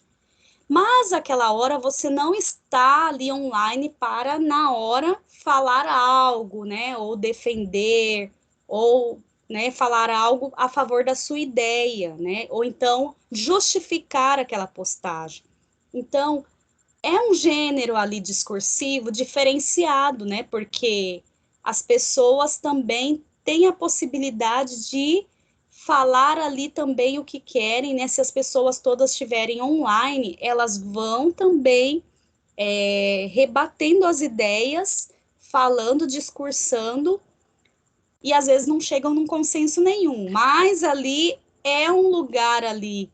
Mas aquela hora você não está ali online para, na hora, falar algo, né? Ou defender, ou, né, falar algo a favor da sua ideia, né? Ou então justificar aquela postagem. Então, é um gênero ali discursivo diferenciado, né? Porque as pessoas também têm a possibilidade de falar ali também o que querem, né? Se as pessoas todas estiverem online, elas vão também rebatendo as ideias, falando, discursando, e às vezes não chegam num consenso nenhum, mas ali é um lugar ali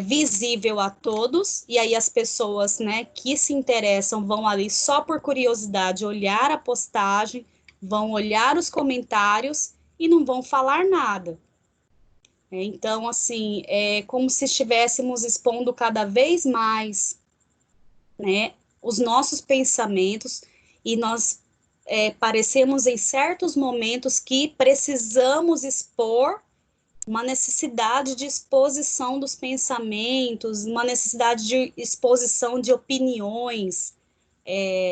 visível a todos, e aí as pessoas, né, que se interessam vão ali só por curiosidade olhar a postagem, vão olhar os comentários e não vão falar nada. Então, assim, é como se estivéssemos expondo cada vez mais, né, os nossos pensamentos, e nós parecemos em certos momentos que precisamos expor uma necessidade de exposição dos pensamentos, uma necessidade de exposição de opiniões.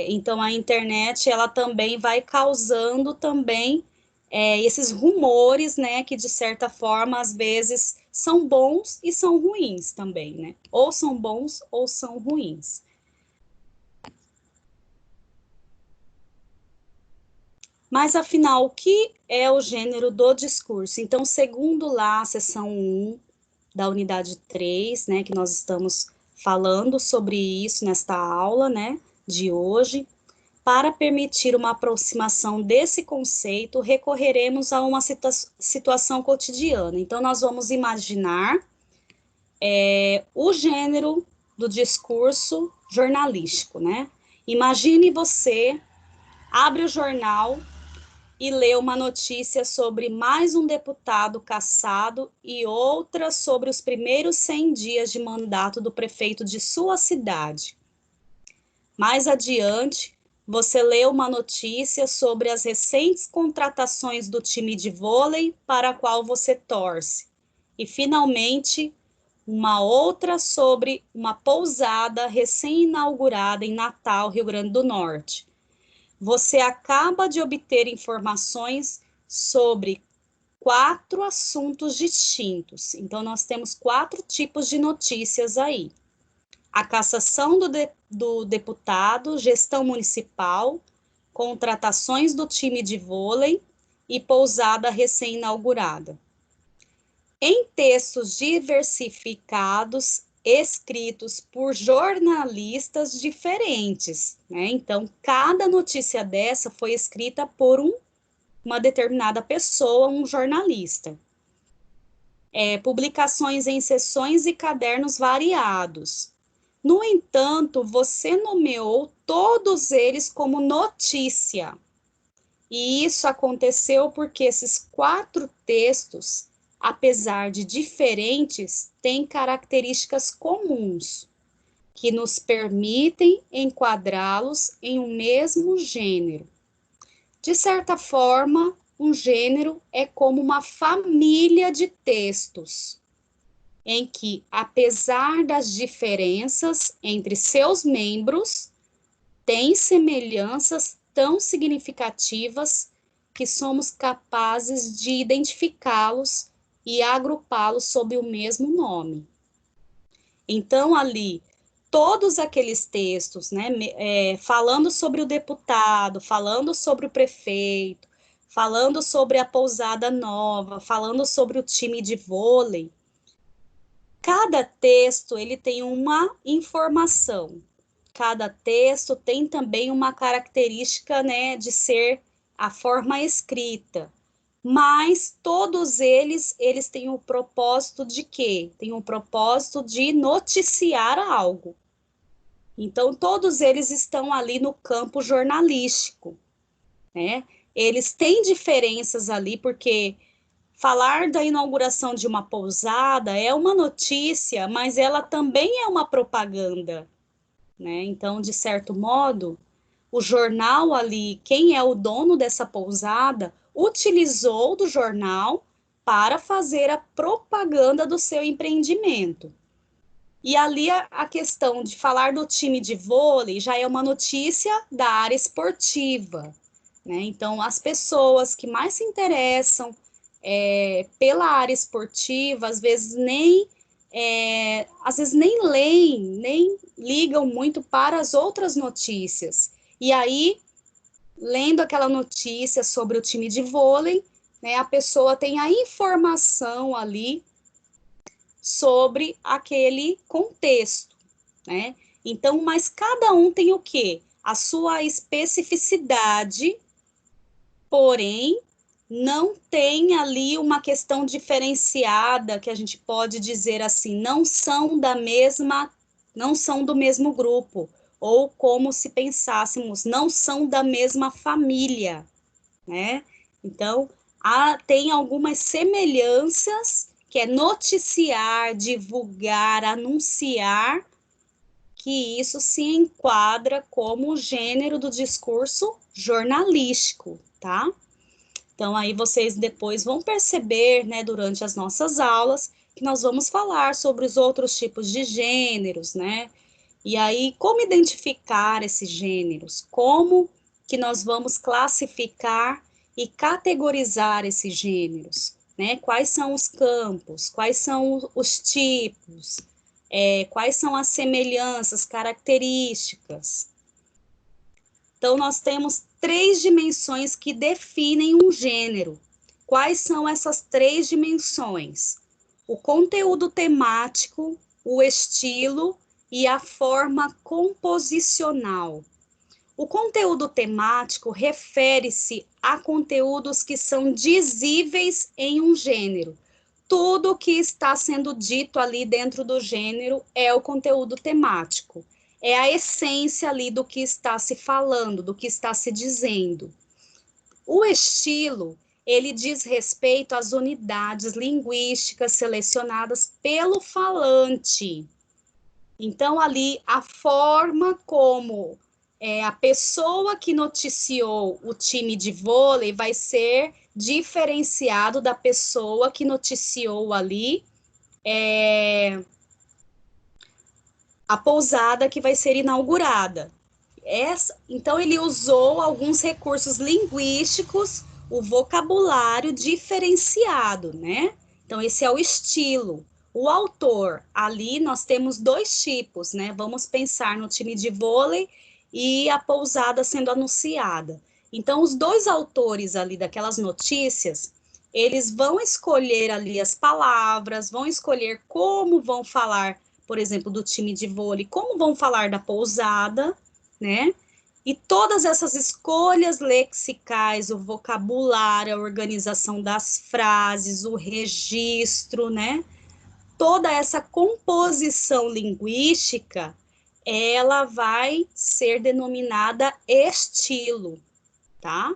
Então, a internet, ela também vai causando também esses rumores, né, que de certa forma, às vezes, são bons e são ruins também, né? Ou são bons ou são ruins. Mas, afinal, o que é o gênero do discurso? Então, segundo lá a seção 1 da unidade 3, né, que nós estamos falando sobre isso nesta aula, né, de hoje, para permitir uma aproximação desse conceito, recorreremos a uma situação cotidiana. Então, nós vamos imaginar o gênero do discurso jornalístico, né? Imagine você abre o jornal e lê uma notícia sobre mais um deputado cassado e outra sobre os primeiros 100 dias de mandato do prefeito de sua cidade. Mais adiante, você lê uma notícia sobre as recentes contratações do time de vôlei para a qual você torce. E, finalmente, uma outra sobre uma pousada recém-inaugurada em Natal, Rio Grande do Norte. Você acaba de obter informações sobre 4 assuntos distintos. Então, nós temos 4 tipos de notícias aí. A cassação do deputado, gestão municipal, contratações do time de vôlei e pousada recém-inaugurada. Em textos diversificados, escritos por jornalistas diferentes, né? Então, cada notícia dessa foi escrita por uma determinada pessoa, um jornalista. Publicações em sessões e cadernos variados. No entanto, você nomeou todos eles como notícia. E isso aconteceu porque esses 4 textos, apesar de diferentes, têm características comuns, que nos permitem enquadrá-los em um mesmo gênero. De certa forma, um gênero é como uma família de textos, em que, apesar das diferenças entre seus membros, tem semelhanças tão significativas que somos capazes de identificá-los e agrupá-los sob o mesmo nome. Então, ali, todos aqueles textos, né, falando sobre o deputado, falando sobre o prefeito, falando sobre a pousada nova, falando sobre o time de vôlei, cada texto ele tem uma informação. Cada texto tem também uma característica, né, de ser a forma escrita. Mas todos eles têm o propósito de quê? Tem o propósito de noticiar algo. Então, todos eles estão ali no campo jornalístico, né? Eles têm diferenças ali, porque falar da inauguração de uma pousada é uma notícia, mas ela também é uma propaganda, né? Então, de certo modo, o jornal ali, quem é o dono dessa pousada, utilizou do jornal para fazer a propaganda do seu empreendimento. E ali a questão de falar do time de vôlei já é uma notícia da área esportiva, né? Então, as pessoas que mais se interessam pela área esportiva, às vezes nem leem, nem ligam muito para as outras notícias. E aí, lendo aquela notícia sobre o time de vôlei, né, a pessoa tem a informação ali sobre aquele contexto, né? Então, mas cada um tem o quê? A sua especificidade, porém, não tem ali uma questão diferenciada, que a gente pode dizer assim, não são do mesmo grupo, ou como se pensássemos, não são da mesma família, né? Então, tem algumas semelhanças, que é noticiar, divulgar, anunciar, que isso se enquadra como o gênero do discurso jornalístico, tá? Então, aí vocês depois vão perceber, né, durante as nossas aulas, que nós vamos falar sobre os outros tipos de gêneros, né? E aí, como identificar esses gêneros? Como que nós vamos classificar e categorizar esses gêneros? Né? Quais são os campos? Quais são os tipos? Quais são as semelhanças, características? Então, nós temos 3 dimensões que definem um gênero. Quais são essas 3 dimensões? O conteúdo temático, o estilo e a forma composicional. O conteúdo temático refere-se a conteúdos que são dizíveis em um gênero. Tudo que está sendo dito ali dentro do gênero é o conteúdo temático. É a essência ali do que está se falando, do que está se dizendo. O estilo, ele diz respeito às unidades linguísticas selecionadas pelo falante. Então, ali, a forma como a pessoa que noticiou o time de vôlei vai ser diferenciado da pessoa que noticiou ali a pousada que vai ser inaugurada. Então, ele usou alguns recursos linguísticos, o vocabulário diferenciado, né? Então, esse é o estilo. O autor, ali nós temos dois tipos, né? Vamos pensar no time de vôlei e a pousada sendo anunciada. Então, os dois autores ali daquelas notícias, eles vão escolher ali as palavras, vão escolher como vão falar, por exemplo, do time de vôlei, como vão falar da pousada, né? E todas essas escolhas lexicais, o vocabulário, a organização das frases, o registro, né? Toda essa composição linguística, ela vai ser denominada estilo, tá?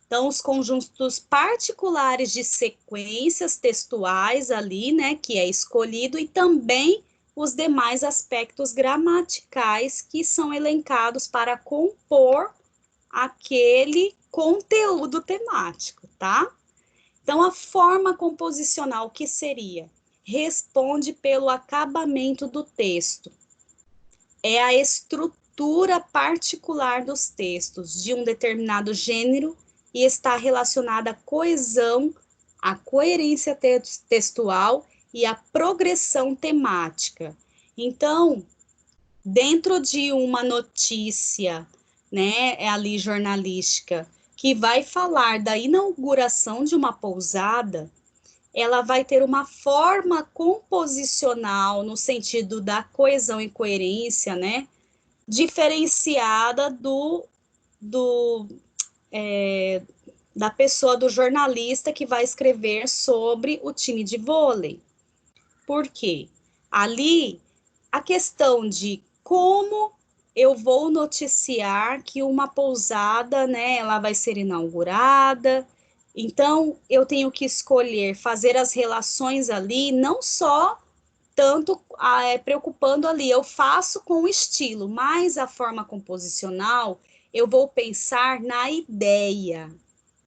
Então, os conjuntos particulares de sequências textuais ali, né, que é escolhido, e também os demais aspectos gramaticais que são elencados para compor aquele conteúdo temático, tá? Então, a forma composicional que seria? Responde pelo acabamento do texto. É a estrutura particular dos textos de um determinado gênero e está relacionada à coesão, à coerência textual e à progressão temática. Então, dentro de uma notícia, né, ali jornalística, que vai falar da inauguração de uma pousada, ela vai ter uma forma composicional, no sentido da coesão e coerência, né, diferenciada da pessoa, do jornalista que vai escrever sobre o time de vôlei. Por quê? Ali, a questão de como eu vou noticiar que uma pousada, né, ela vai ser inaugurada. Então, eu tenho que escolher fazer as relações ali, não só tanto preocupando ali, eu faço com o estilo, mas a forma composicional, eu vou pensar na ideia,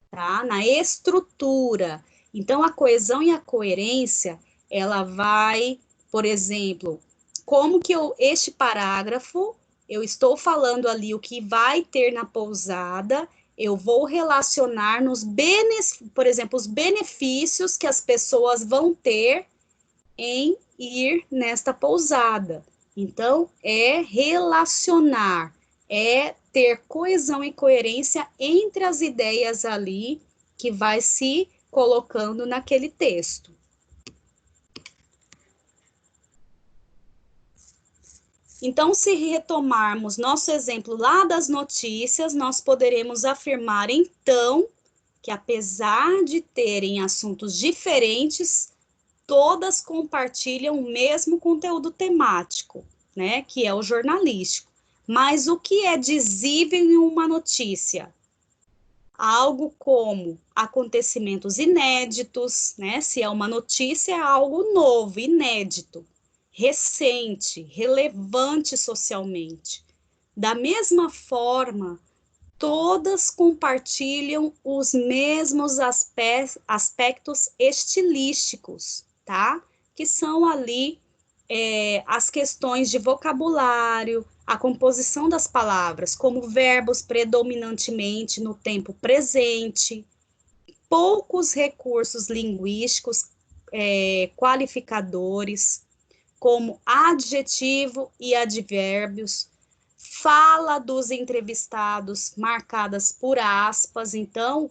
tá? Na estrutura. Então, a coesão e a coerência, ela vai, por exemplo, como que este parágrafo, eu estou falando ali o que vai ter na pousada, eu vou relacionar por exemplo, os benefícios que as pessoas vão ter em ir nesta pousada. Então, é relacionar, é ter coesão e coerência entre as ideias ali que vai se colocando naquele texto. Então, se retomarmos nosso exemplo lá das notícias, nós poderemos afirmar, então, que apesar de terem assuntos diferentes, todas compartilham o mesmo conteúdo temático, né, que é o jornalístico. Mas o que é dizível em uma notícia? Algo como acontecimentos inéditos, né? Se é uma notícia, é algo novo, inédito, recente, relevante socialmente. Da mesma forma, todas compartilham os mesmos aspectos estilísticos, tá? Que são ali as questões de vocabulário, a composição das palavras, como verbos predominantemente no tempo presente, poucos recursos linguísticos qualificadores, como adjetivo e advérbios, fala dos entrevistados marcadas por aspas. Então,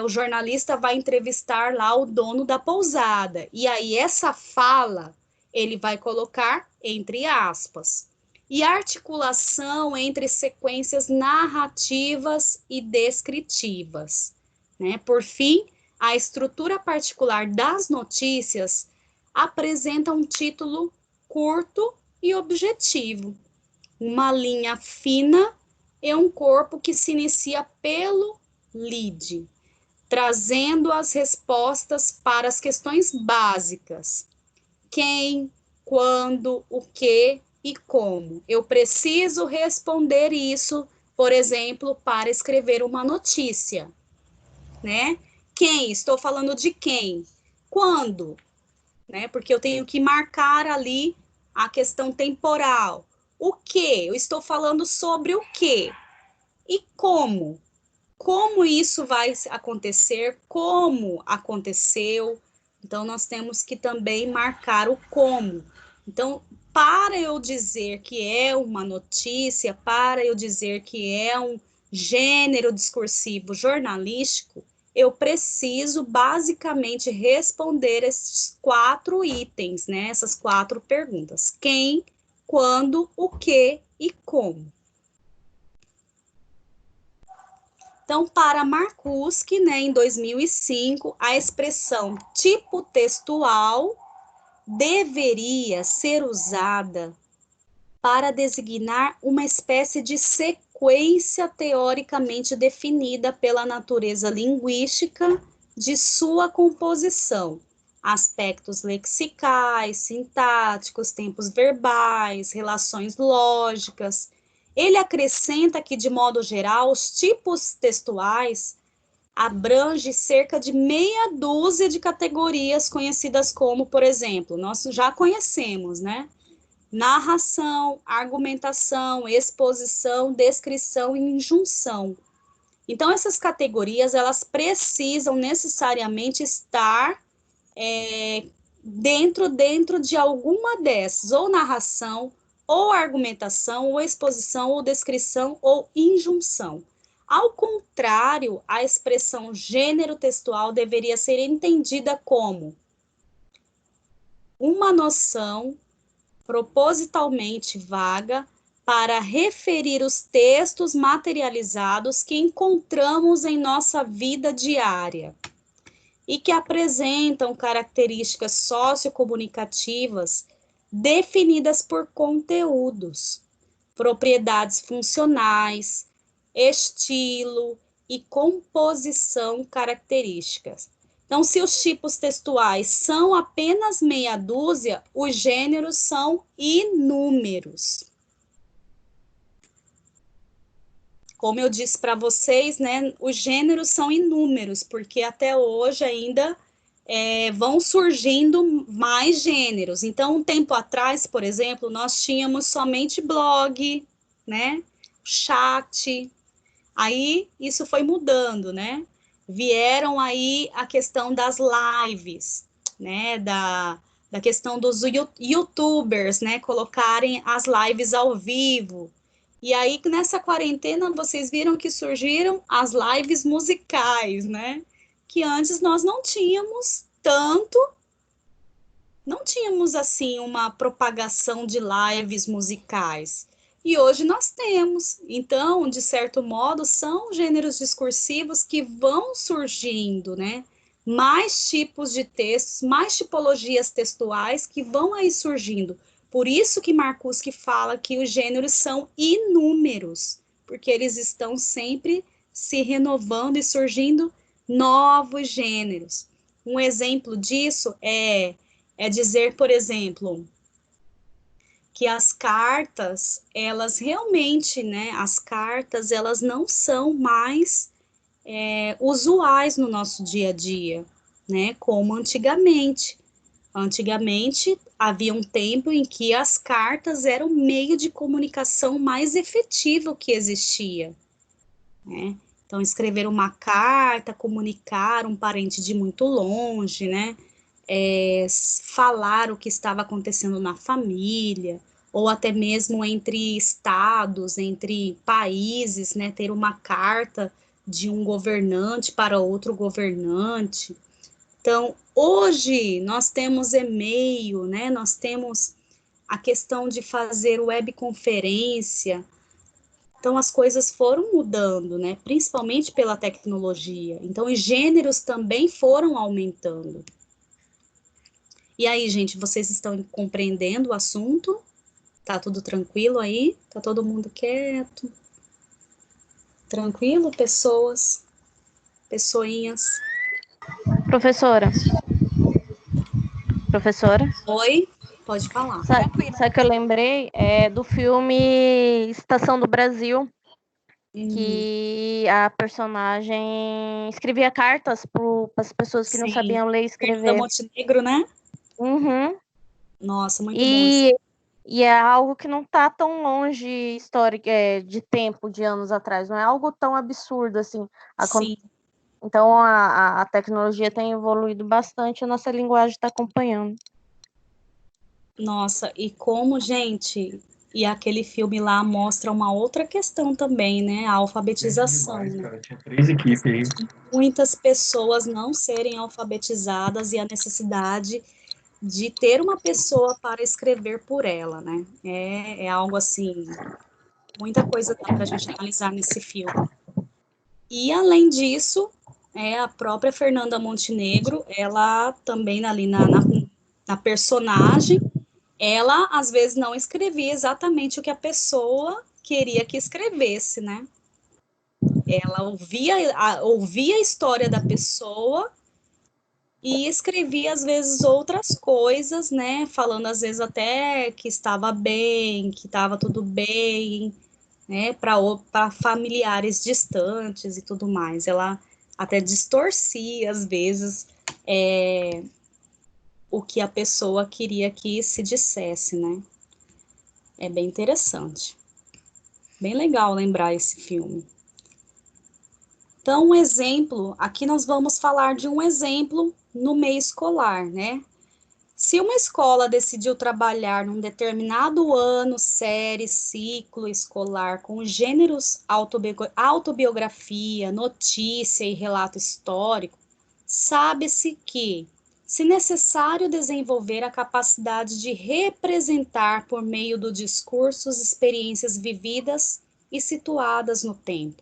o jornalista vai entrevistar lá o dono da pousada, e aí essa fala ele vai colocar entre aspas. E articulação entre sequências narrativas e descritivas, né? Por fim, a estrutura particular das notícias apresenta um título curto e objetivo, uma linha fina e um corpo que se inicia pelo lead, trazendo as respostas para as questões básicas. Quem, quando, o que e como. Eu preciso responder isso, por exemplo, para escrever uma notícia, né? Quem? Estou falando de quem? Quando? Né? Porque eu tenho que marcar ali a questão temporal. O que? Eu estou falando sobre o que? E como? Como isso vai acontecer? Como aconteceu? Então, nós temos que também marcar o como. Então, para eu dizer que é uma notícia, para eu dizer que é um gênero discursivo jornalístico, eu preciso basicamente responder esses 4 itens, né? Essas 4 perguntas. Quem, quando, o que e como. Então, para Marcuski, né, em 2005, a expressão tipo textual deveria ser usada para designar uma espécie de sequência teoricamente definida pela natureza linguística de sua composição, aspectos lexicais, sintáticos, tempos verbais, relações lógicas. Ele acrescenta que, de modo geral, os tipos textuais abrange cerca de meia dúzia de categorias conhecidas como, por exemplo, nós já conhecemos, né? Narração, argumentação, exposição, descrição e injunção. Então, essas categorias, elas precisam necessariamente estar dentro de alguma dessas, ou narração, ou argumentação, ou exposição, ou descrição, ou injunção. Ao contrário, a expressão gênero textual deveria ser entendida como uma noção propositalmente vaga para referir os textos materializados que encontramos em nossa vida diária e que apresentam características sociocomunicativas definidas por conteúdos, propriedades funcionais, estilo e composição características. Então, se os tipos textuais são apenas meia dúzia, os gêneros são inúmeros. Como eu disse para vocês, né, os gêneros são inúmeros, porque até hoje ainda vão surgindo mais gêneros. Então, um tempo atrás, por exemplo, nós tínhamos somente blog, né, chat. Aí, isso foi mudando, né? Vieram aí a questão das lives, né, da questão dos youtubers, né, colocarem as lives ao vivo. E aí, nessa quarentena, vocês viram que surgiram as lives musicais, né, que antes nós não tínhamos assim uma propagação de lives musicais. E hoje nós temos. Então, de certo modo, são gêneros discursivos que vão surgindo, né? Mais tipos de textos, mais tipologias textuais que vão aí surgindo. Por isso que Marcuski fala que os gêneros são inúmeros, porque eles estão sempre se renovando e surgindo novos gêneros. Um exemplo disso é dizer, por exemplo, que as cartas, elas realmente, né, as cartas, elas não são mais usuais no nosso dia a dia, né, como antigamente. Antigamente, havia um tempo em que as cartas eram o meio de comunicação mais efetivo que existia, né? Então, escrever uma carta, comunicar um parente de muito longe, né? Falar o que estava acontecendo na família, ou até mesmo entre estados, entre países, né, ter uma carta de um governante para outro governante. Então, hoje nós temos e-mail, né, nós temos a questão de fazer webconferência. Então, as coisas foram mudando, né, principalmente pela tecnologia. Então, os gêneros também foram aumentando. E aí, gente, vocês estão compreendendo o assunto? Tá tudo tranquilo aí? Tá todo mundo quieto? Tranquilo, pessoas? pessoinhas? Professora. Professora? Oi, pode falar. Sabe o que eu lembrei? É do filme Estação do Brasil, que a personagem escrevia cartas para as pessoas que não Sim. sabiam ler e Fernanda escrever. Montenegro, né? Uhum. Nossa, muito bom. E é algo que não está tão longe de tempo, de anos atrás. Não é algo tão absurdo assim. Sim. Então a tecnologia tem evoluído bastante, a nossa linguagem está acompanhando. Nossa, e como, gente, e aquele filme lá mostra uma outra questão também, né? A alfabetização, Demais, né? cara. Tinha 3 equipes aí. Muitas pessoas não serem alfabetizadas e a necessidade de ter uma pessoa para escrever por ela, né? É algo assim, muita coisa dá para a gente analisar nesse filme. E além disso, a própria Fernanda Montenegro, ela também ali na personagem, ela às vezes não escrevia exatamente o que a pessoa queria que escrevesse, né? Ela ouvia a história da pessoa e escrevia às vezes outras coisas, né? Falando às vezes até que estava bem, que estava tudo bem, né? Para familiares distantes e tudo mais. Ela até distorcia às vezes o que a pessoa queria que se dissesse, né? É bem interessante. Bem legal lembrar esse filme. Então, um exemplo, aqui nós vamos falar de um exemplo no meio escolar, né? Se uma escola decidiu trabalhar num determinado ano, série, ciclo escolar com gêneros autobiografia, notícia e relato histórico, sabe-se que, se necessário desenvolver a capacidade de representar por meio do discurso as experiências vividas e situadas no tempo.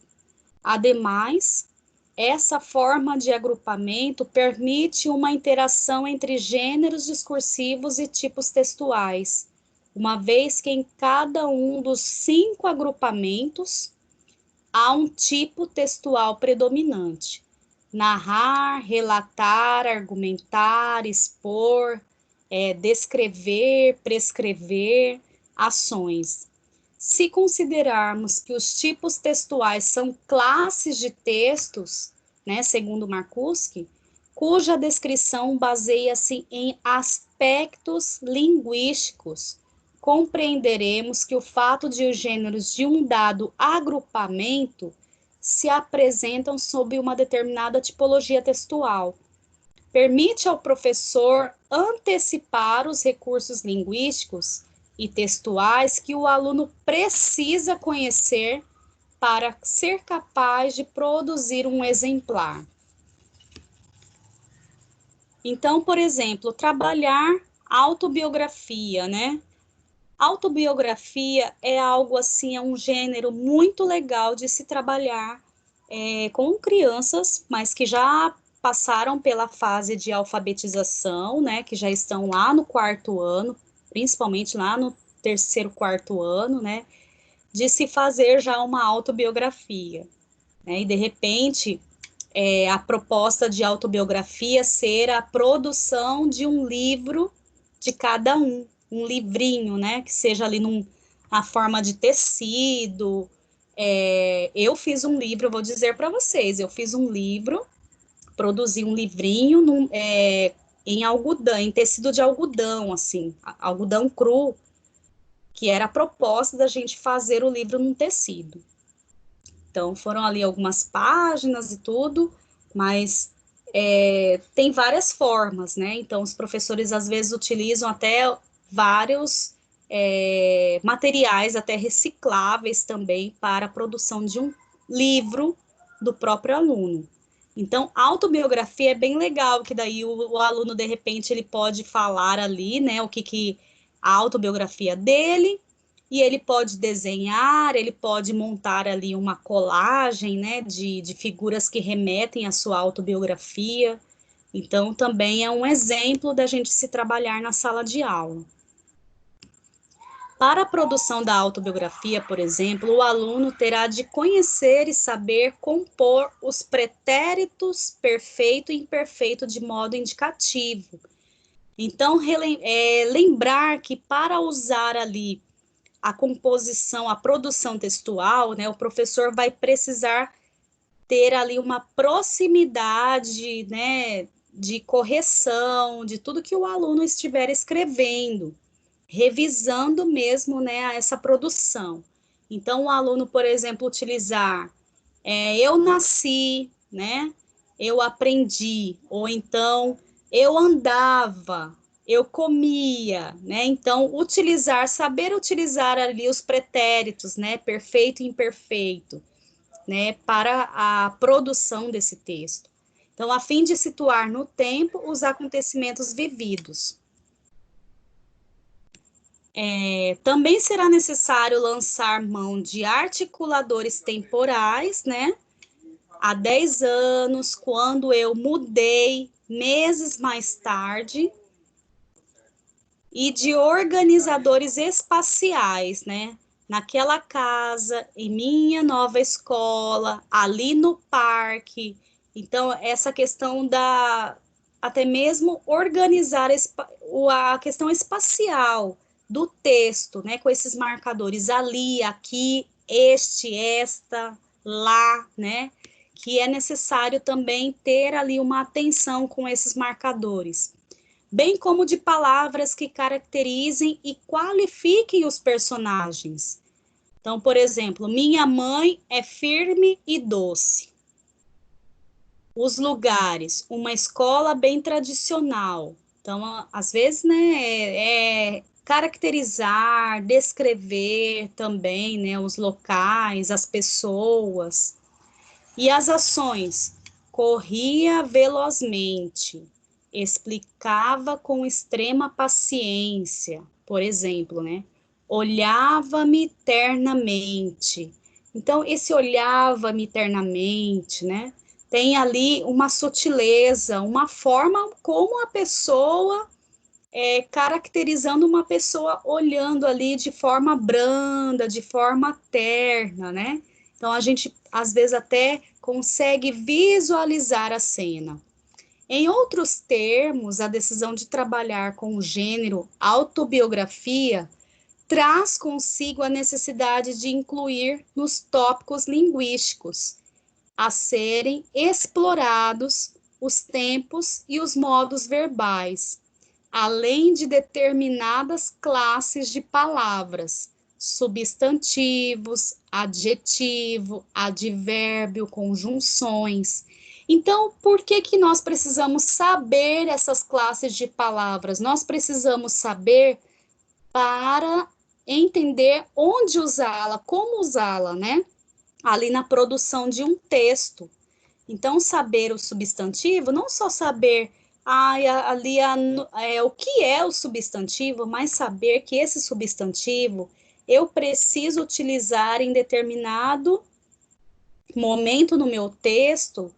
Ademais, essa forma de agrupamento permite uma interação entre gêneros discursivos e tipos textuais, uma vez que em cada um dos 5 agrupamentos há um tipo textual predominante: narrar, relatar, argumentar, expor, descrever, prescrever, ações. Se considerarmos que os tipos textuais são classes de textos, né, segundo Marcuski, cuja descrição baseia-se em aspectos linguísticos, compreenderemos que o fato de os gêneros de um dado agrupamento se apresentam sob uma determinada tipologia textual permite ao professor antecipar os recursos linguísticos e textuais que o aluno precisa conhecer para ser capaz de produzir um exemplar. Então, por exemplo, trabalhar autobiografia, né? Autobiografia é algo assim, é um gênero muito legal de se trabalhar com crianças, mas que já passaram pela fase de alfabetização, né, que já estão lá no 4º ano, principalmente lá no 3º, 4º ano, né, de se fazer já uma autobiografia, né, e de repente a proposta de autobiografia ser a produção de um livro de cada um livrinho, né, que seja ali na forma de tecido. Eu fiz um livro, vou dizer para vocês, eu fiz um livro, produzi um livrinho em algodão, em tecido de algodão, assim, algodão cru, que era a proposta da gente fazer o livro num tecido. Então, foram ali algumas páginas e tudo, mas tem várias formas, né? Então, os professores, às vezes, utilizam até vários materiais, até recicláveis também, para a produção de um livro do próprio aluno. Então, a autobiografia é bem legal, que daí o aluno, de repente, ele pode falar ali, né, o que a autobiografia dele, e ele pode desenhar, ele pode montar ali uma colagem, né, de figuras que remetem à sua autobiografia. Então, também é um exemplo da gente se trabalhar na sala de aula. Para a produção da autobiografia, por exemplo, o aluno terá de conhecer e saber compor os pretéritos perfeito e imperfeito de modo indicativo. Então, lembrar que para usar ali a composição, a produção textual, né, o professor vai precisar ter ali uma proximidade, né, de correção de tudo que o aluno estiver escrevendo, revisando mesmo, né, essa produção. Então, o aluno, por exemplo, utilizar eu nasci, né, eu aprendi, ou então eu andava, eu comia, né? Então, saber utilizar ali os pretéritos, né, perfeito e imperfeito, né, para a produção desse texto. Então, a fim de situar no tempo os acontecimentos vividos. Também será necessário lançar mão de articuladores temporais, né? Há 10 anos, quando eu mudei, meses mais tarde, e de organizadores espaciais, né? Naquela casa, em minha nova escola, ali no parque. Então, essa questão até mesmo organizar a questão espacial do texto, né? Com esses marcadores ali, aqui, esta, lá, né? Que é necessário também ter ali uma atenção com esses marcadores, bem como de palavras que caracterizem e qualifiquem os personagens. Então, por exemplo, minha mãe é firme e doce. Os lugares, uma escola bem tradicional. Então, às vezes, né, caracterizar, descrever também, né, os locais, as pessoas. E as ações, corria velozmente, explicava com extrema paciência, por exemplo, né? Olhava-me ternamente. Então, esse olhava-me ternamente, né? Tem ali uma sutileza, uma forma como a pessoa caracterizando uma pessoa olhando ali de forma branda, de forma terna, né? Então, a gente, às vezes, até consegue visualizar a cena. Em outros termos, a decisão de trabalhar com o gênero autobiografia traz consigo a necessidade de incluir nos tópicos linguísticos a serem explorados os tempos e os modos verbais, além de determinadas classes de palavras, substantivos, adjetivo, advérbio, conjunções. Então, por que nós precisamos saber essas classes de palavras? Nós precisamos saber para entender onde usá-la, como usá-la, né? Ali na produção de um texto. Então, saber o substantivo, não só saber ali o que é o substantivo, mas saber que esse substantivo eu preciso utilizar em determinado momento no meu texto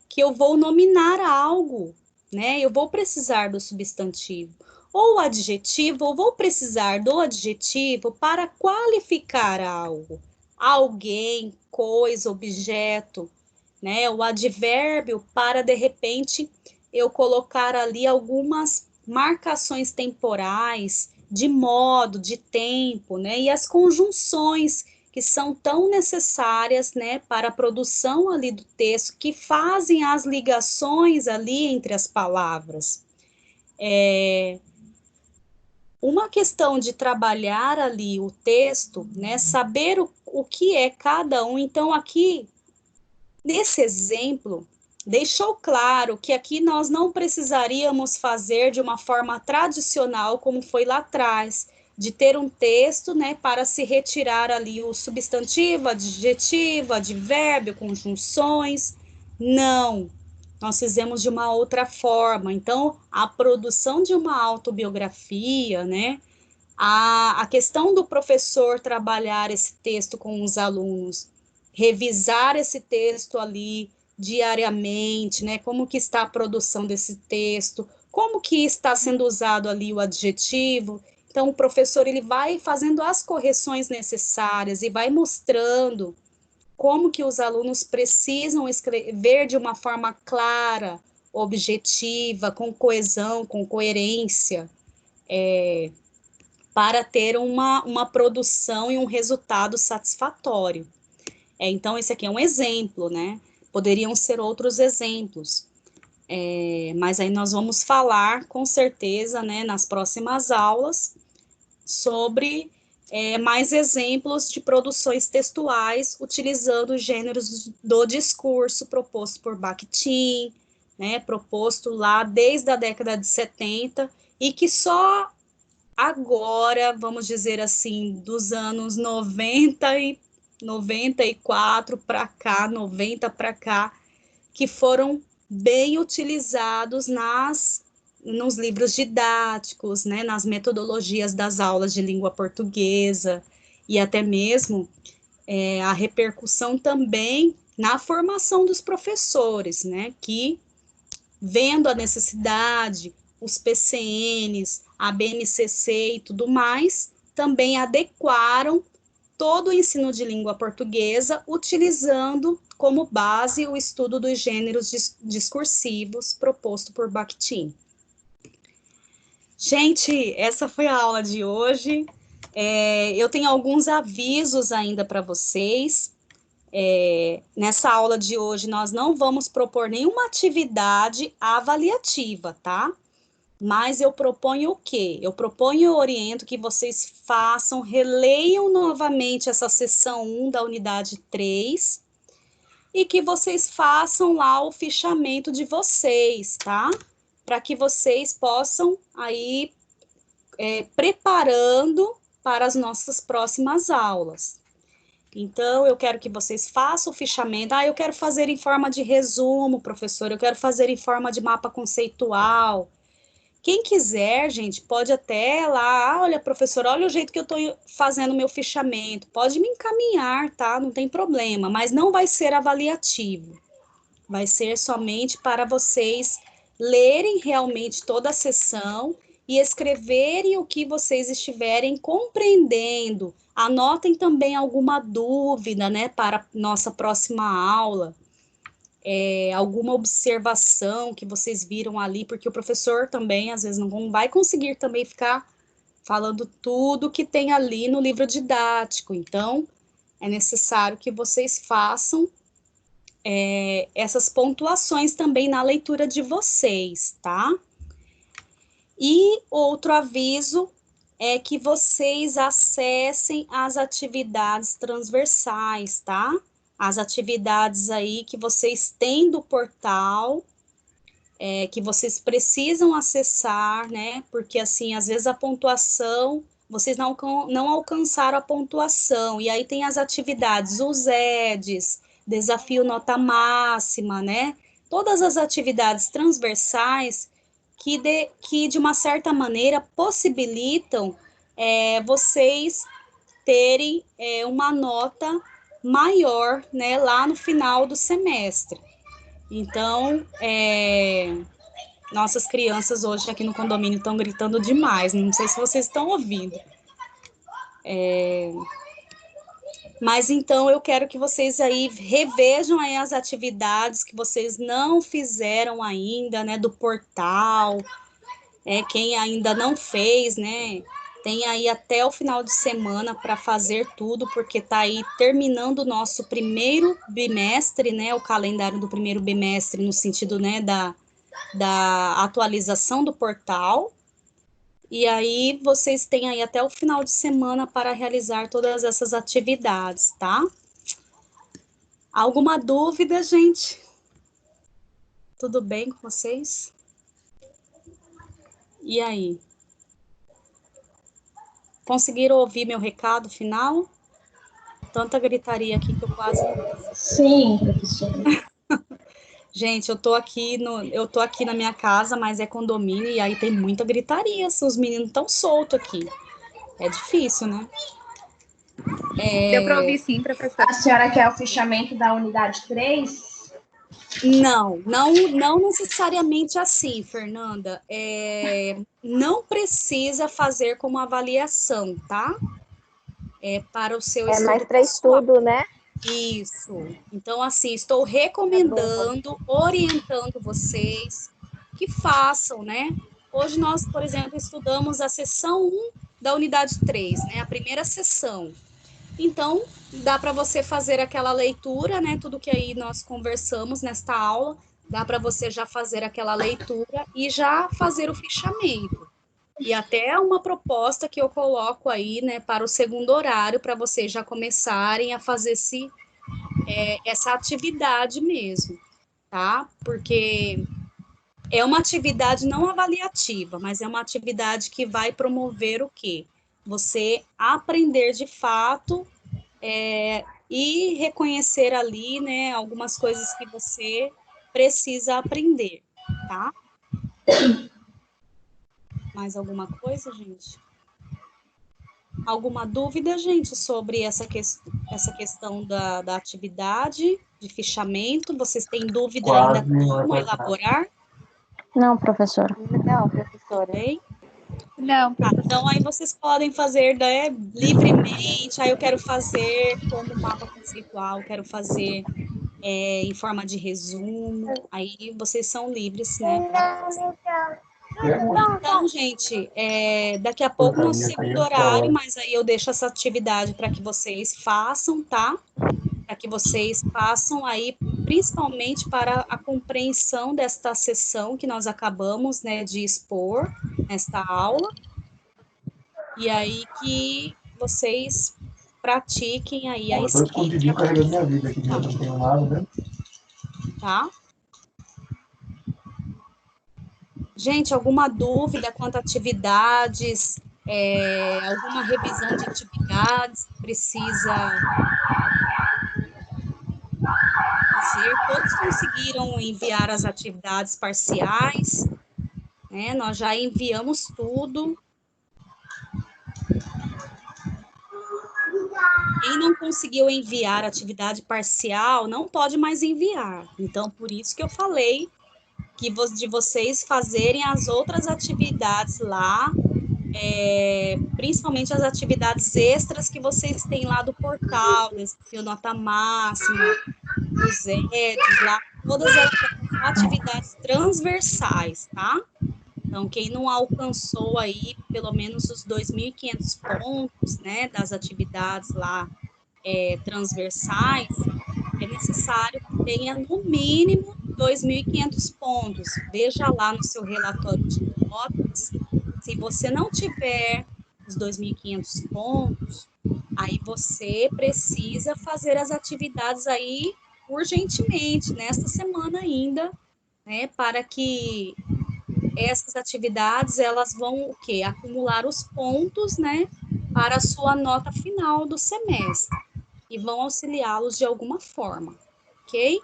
que eu vou nominar algo, né? Eu vou precisar do substantivo. Ou o adjetivo, eu vou precisar do adjetivo para qualificar algo, alguém, coisa, objeto, né? O advérbio para, de repente, eu colocar ali algumas marcações temporais, de modo, de tempo, né? E as conjunções que são tão necessárias, né, para a produção ali do texto, que fazem as ligações ali entre as palavras. Uma questão de trabalhar ali o texto, né, saber o que é cada um. Então, aqui, nesse exemplo, deixou claro que aqui nós não precisaríamos fazer de uma forma tradicional, como foi lá atrás, de ter um texto, né, para se retirar ali o substantivo, adjetivo, advérbio, conjunções. Não, nós fizemos de uma outra forma. Então, a produção de uma autobiografia, né, a questão do professor trabalhar esse texto com os alunos, revisar esse texto ali diariamente, né? Como que está a produção desse texto, como que está sendo usado ali o adjetivo. Então, o professor ele vai fazendo as correções necessárias e vai mostrando como que os alunos precisam escrever de uma forma clara, objetiva, com coesão, com coerência, para ter uma produção e um resultado satisfatório. Então, esse aqui é um exemplo, né? Poderiam ser outros exemplos. Mas aí nós vamos falar, com certeza, né, nas próximas aulas, sobre mais exemplos de produções textuais utilizando os gêneros do discurso proposto por Bakhtin, né, proposto lá desde a década de 70, e que só agora, vamos dizer assim, dos anos 94 para cá, 90 para cá, que foram bem utilizados nos livros didáticos, né, nas metodologias das aulas de língua portuguesa, e até mesmo a repercussão também na formação dos professores, né, que, vendo a necessidade, os PCNs, a BNCC e tudo mais, também adequaram todo o ensino de língua portuguesa, utilizando como base o estudo dos gêneros discursivos proposto por Bakhtin. Gente, essa foi a aula de hoje. Eu tenho alguns avisos ainda para vocês. Nessa aula de hoje, nós não vamos propor nenhuma atividade avaliativa, tá? Mas eu proponho o quê? Eu proponho e oriento que vocês façam, releiam novamente essa sessão 1 da unidade 3 e que vocês façam lá o fichamento de vocês, tá? Para que vocês possam aí preparando para as nossas próximas aulas. Então, eu quero que vocês façam o fichamento. Eu quero fazer em forma de resumo, professor, eu quero fazer em forma de mapa conceitual. Quem quiser, gente, pode até lá, olha, professor, olha o jeito que eu estou fazendo o meu fichamento, pode me encaminhar, tá? Não tem problema, mas não vai ser avaliativo. Vai ser somente para vocês lerem realmente toda a sessão e escreverem o que vocês estiverem compreendendo. Anotem também alguma dúvida, né, para nossa próxima aula. Alguma observação que vocês viram ali, porque o professor também, às vezes, não vai conseguir também ficar falando tudo que tem ali no livro didático. Então, é necessário que vocês façam essas pontuações também na leitura de vocês, tá? E outro aviso é que vocês acessem as atividades transversais, tá? As atividades aí que vocês têm do portal, que vocês precisam acessar, né? Porque, assim, às vezes a pontuação, vocês não alcançaram a pontuação, e aí tem as atividades, os EDs, desafio nota máxima, né? Todas as atividades transversais que de uma certa maneira, possibilitam vocês terem uma nota maior, né, lá no final do semestre. Então, nossas crianças hoje aqui no condomínio estão gritando demais, não sei se vocês estão ouvindo. Mas então eu quero que vocês aí revejam aí as atividades que vocês não fizeram ainda, né, do portal. Quem ainda não fez, né, tem aí até o final de semana para fazer tudo, porque está aí terminando o nosso primeiro bimestre, né, o calendário do primeiro bimestre, no sentido, né, da atualização do portal. E aí vocês têm aí até o final de semana para realizar todas essas atividades, tá? Alguma dúvida, gente? Tudo bem com vocês? E aí? Conseguiram ouvir meu recado final? Tanta gritaria aqui que eu quase... Sim, professora. Gente, eu tô aqui na minha casa, mas é condomínio, e aí tem muita gritaria, os meninos estão soltos aqui. É difícil, né? Deu para ouvir sim, professora. A senhora quer o fichamento da unidade 3? Não necessariamente assim, Fernanda. Não precisa fazer como avaliação, tá? Para o seu É estudo mais para pessoal. estudo, né? Isso. Então, assim, estou Tá bom. recomendando, orientando vocês que façam, né? Hoje nós, por exemplo, estudamos a sessão 1 da unidade 3, né? A primeira sessão. Então, dá para você fazer aquela leitura, né? Tudo que aí nós conversamos nesta aula, dá para você já fazer aquela leitura e já fazer o fichamento. E até uma proposta que eu coloco aí, né, para o segundo horário, para vocês já começarem a fazer essa atividade mesmo, tá? Porque é uma atividade não avaliativa, mas é uma atividade que vai promover o quê? Você aprender de fato e reconhecer ali, né, algumas coisas que você precisa aprender, tá? Mais alguma coisa, gente? Alguma dúvida, gente, sobre essa questão da atividade de fichamento? Vocês têm dúvida ainda Quase não como vai passar. elaborar? Não, professora. Não, professora. Bem? Não, Então, aí vocês podem fazer, né, livremente. Aí eu quero fazer como mapa conceitual, quero fazer em forma de resumo. Aí vocês são livres, né, para fazer. Então, gente, daqui a pouco no segundo horário, mas aí eu deixo essa atividade para que vocês façam, tá? Para que vocês façam aí, principalmente para a compreensão desta sessão que nós acabamos, né, de expor nesta aula. E aí que vocês pratiquem aí a Eu tô escrita, escondidinho carregando minha vida aqui, eu não tenho nada, né? tá? Gente, alguma dúvida quanto a atividades, alguma revisão de atividades que precisa fazer? Todos conseguiram enviar as atividades parciais, né? Nós já enviamos tudo. Quem não conseguiu enviar atividade parcial, não pode mais enviar. Então, por isso que eu falei de vocês fazerem as outras atividades lá, principalmente as atividades extras que vocês têm lá do portal, Desafio Nota Máxima, os EDs lá, todas elas são atividades transversais, tá? Então, quem não alcançou aí pelo menos os 2.500 pontos, né, das atividades lá transversais, é necessário que tenha no mínimo 2.500 pontos. Veja lá no seu relatório de notas, se você não tiver os 2.500 pontos, aí você precisa fazer as atividades aí urgentemente, nesta semana ainda, né, para que essas atividades, elas vão o quê? Acumular os pontos, né, para a sua nota final do semestre e vão auxiliá-los de alguma forma, ok?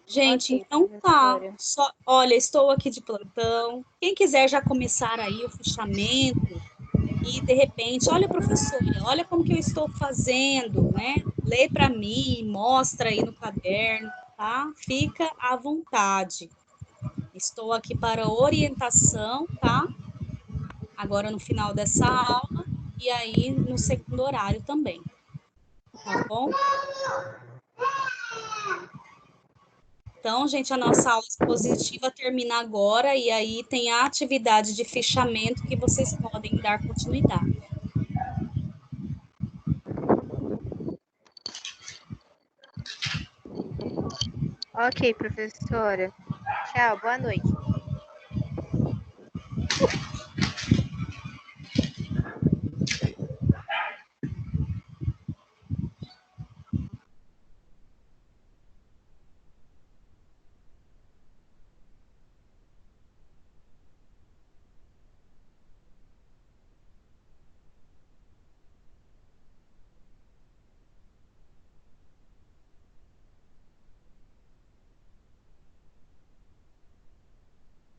Gente, Ok, então tá. professora. Olha, estou aqui de plantão. Quem quiser já começar aí o fichamento e de repente, olha, professora, olha como que eu estou fazendo, né? Lê para mim, mostra aí no caderno, tá? Fica à vontade. Estou aqui para orientação, tá? Agora no final dessa aula e aí no segundo horário também, tá bom? Então, gente, a nossa aula expositiva termina agora e aí tem a atividade de fichamento que vocês podem dar continuidade. ok, professora. Tchau, boa noite.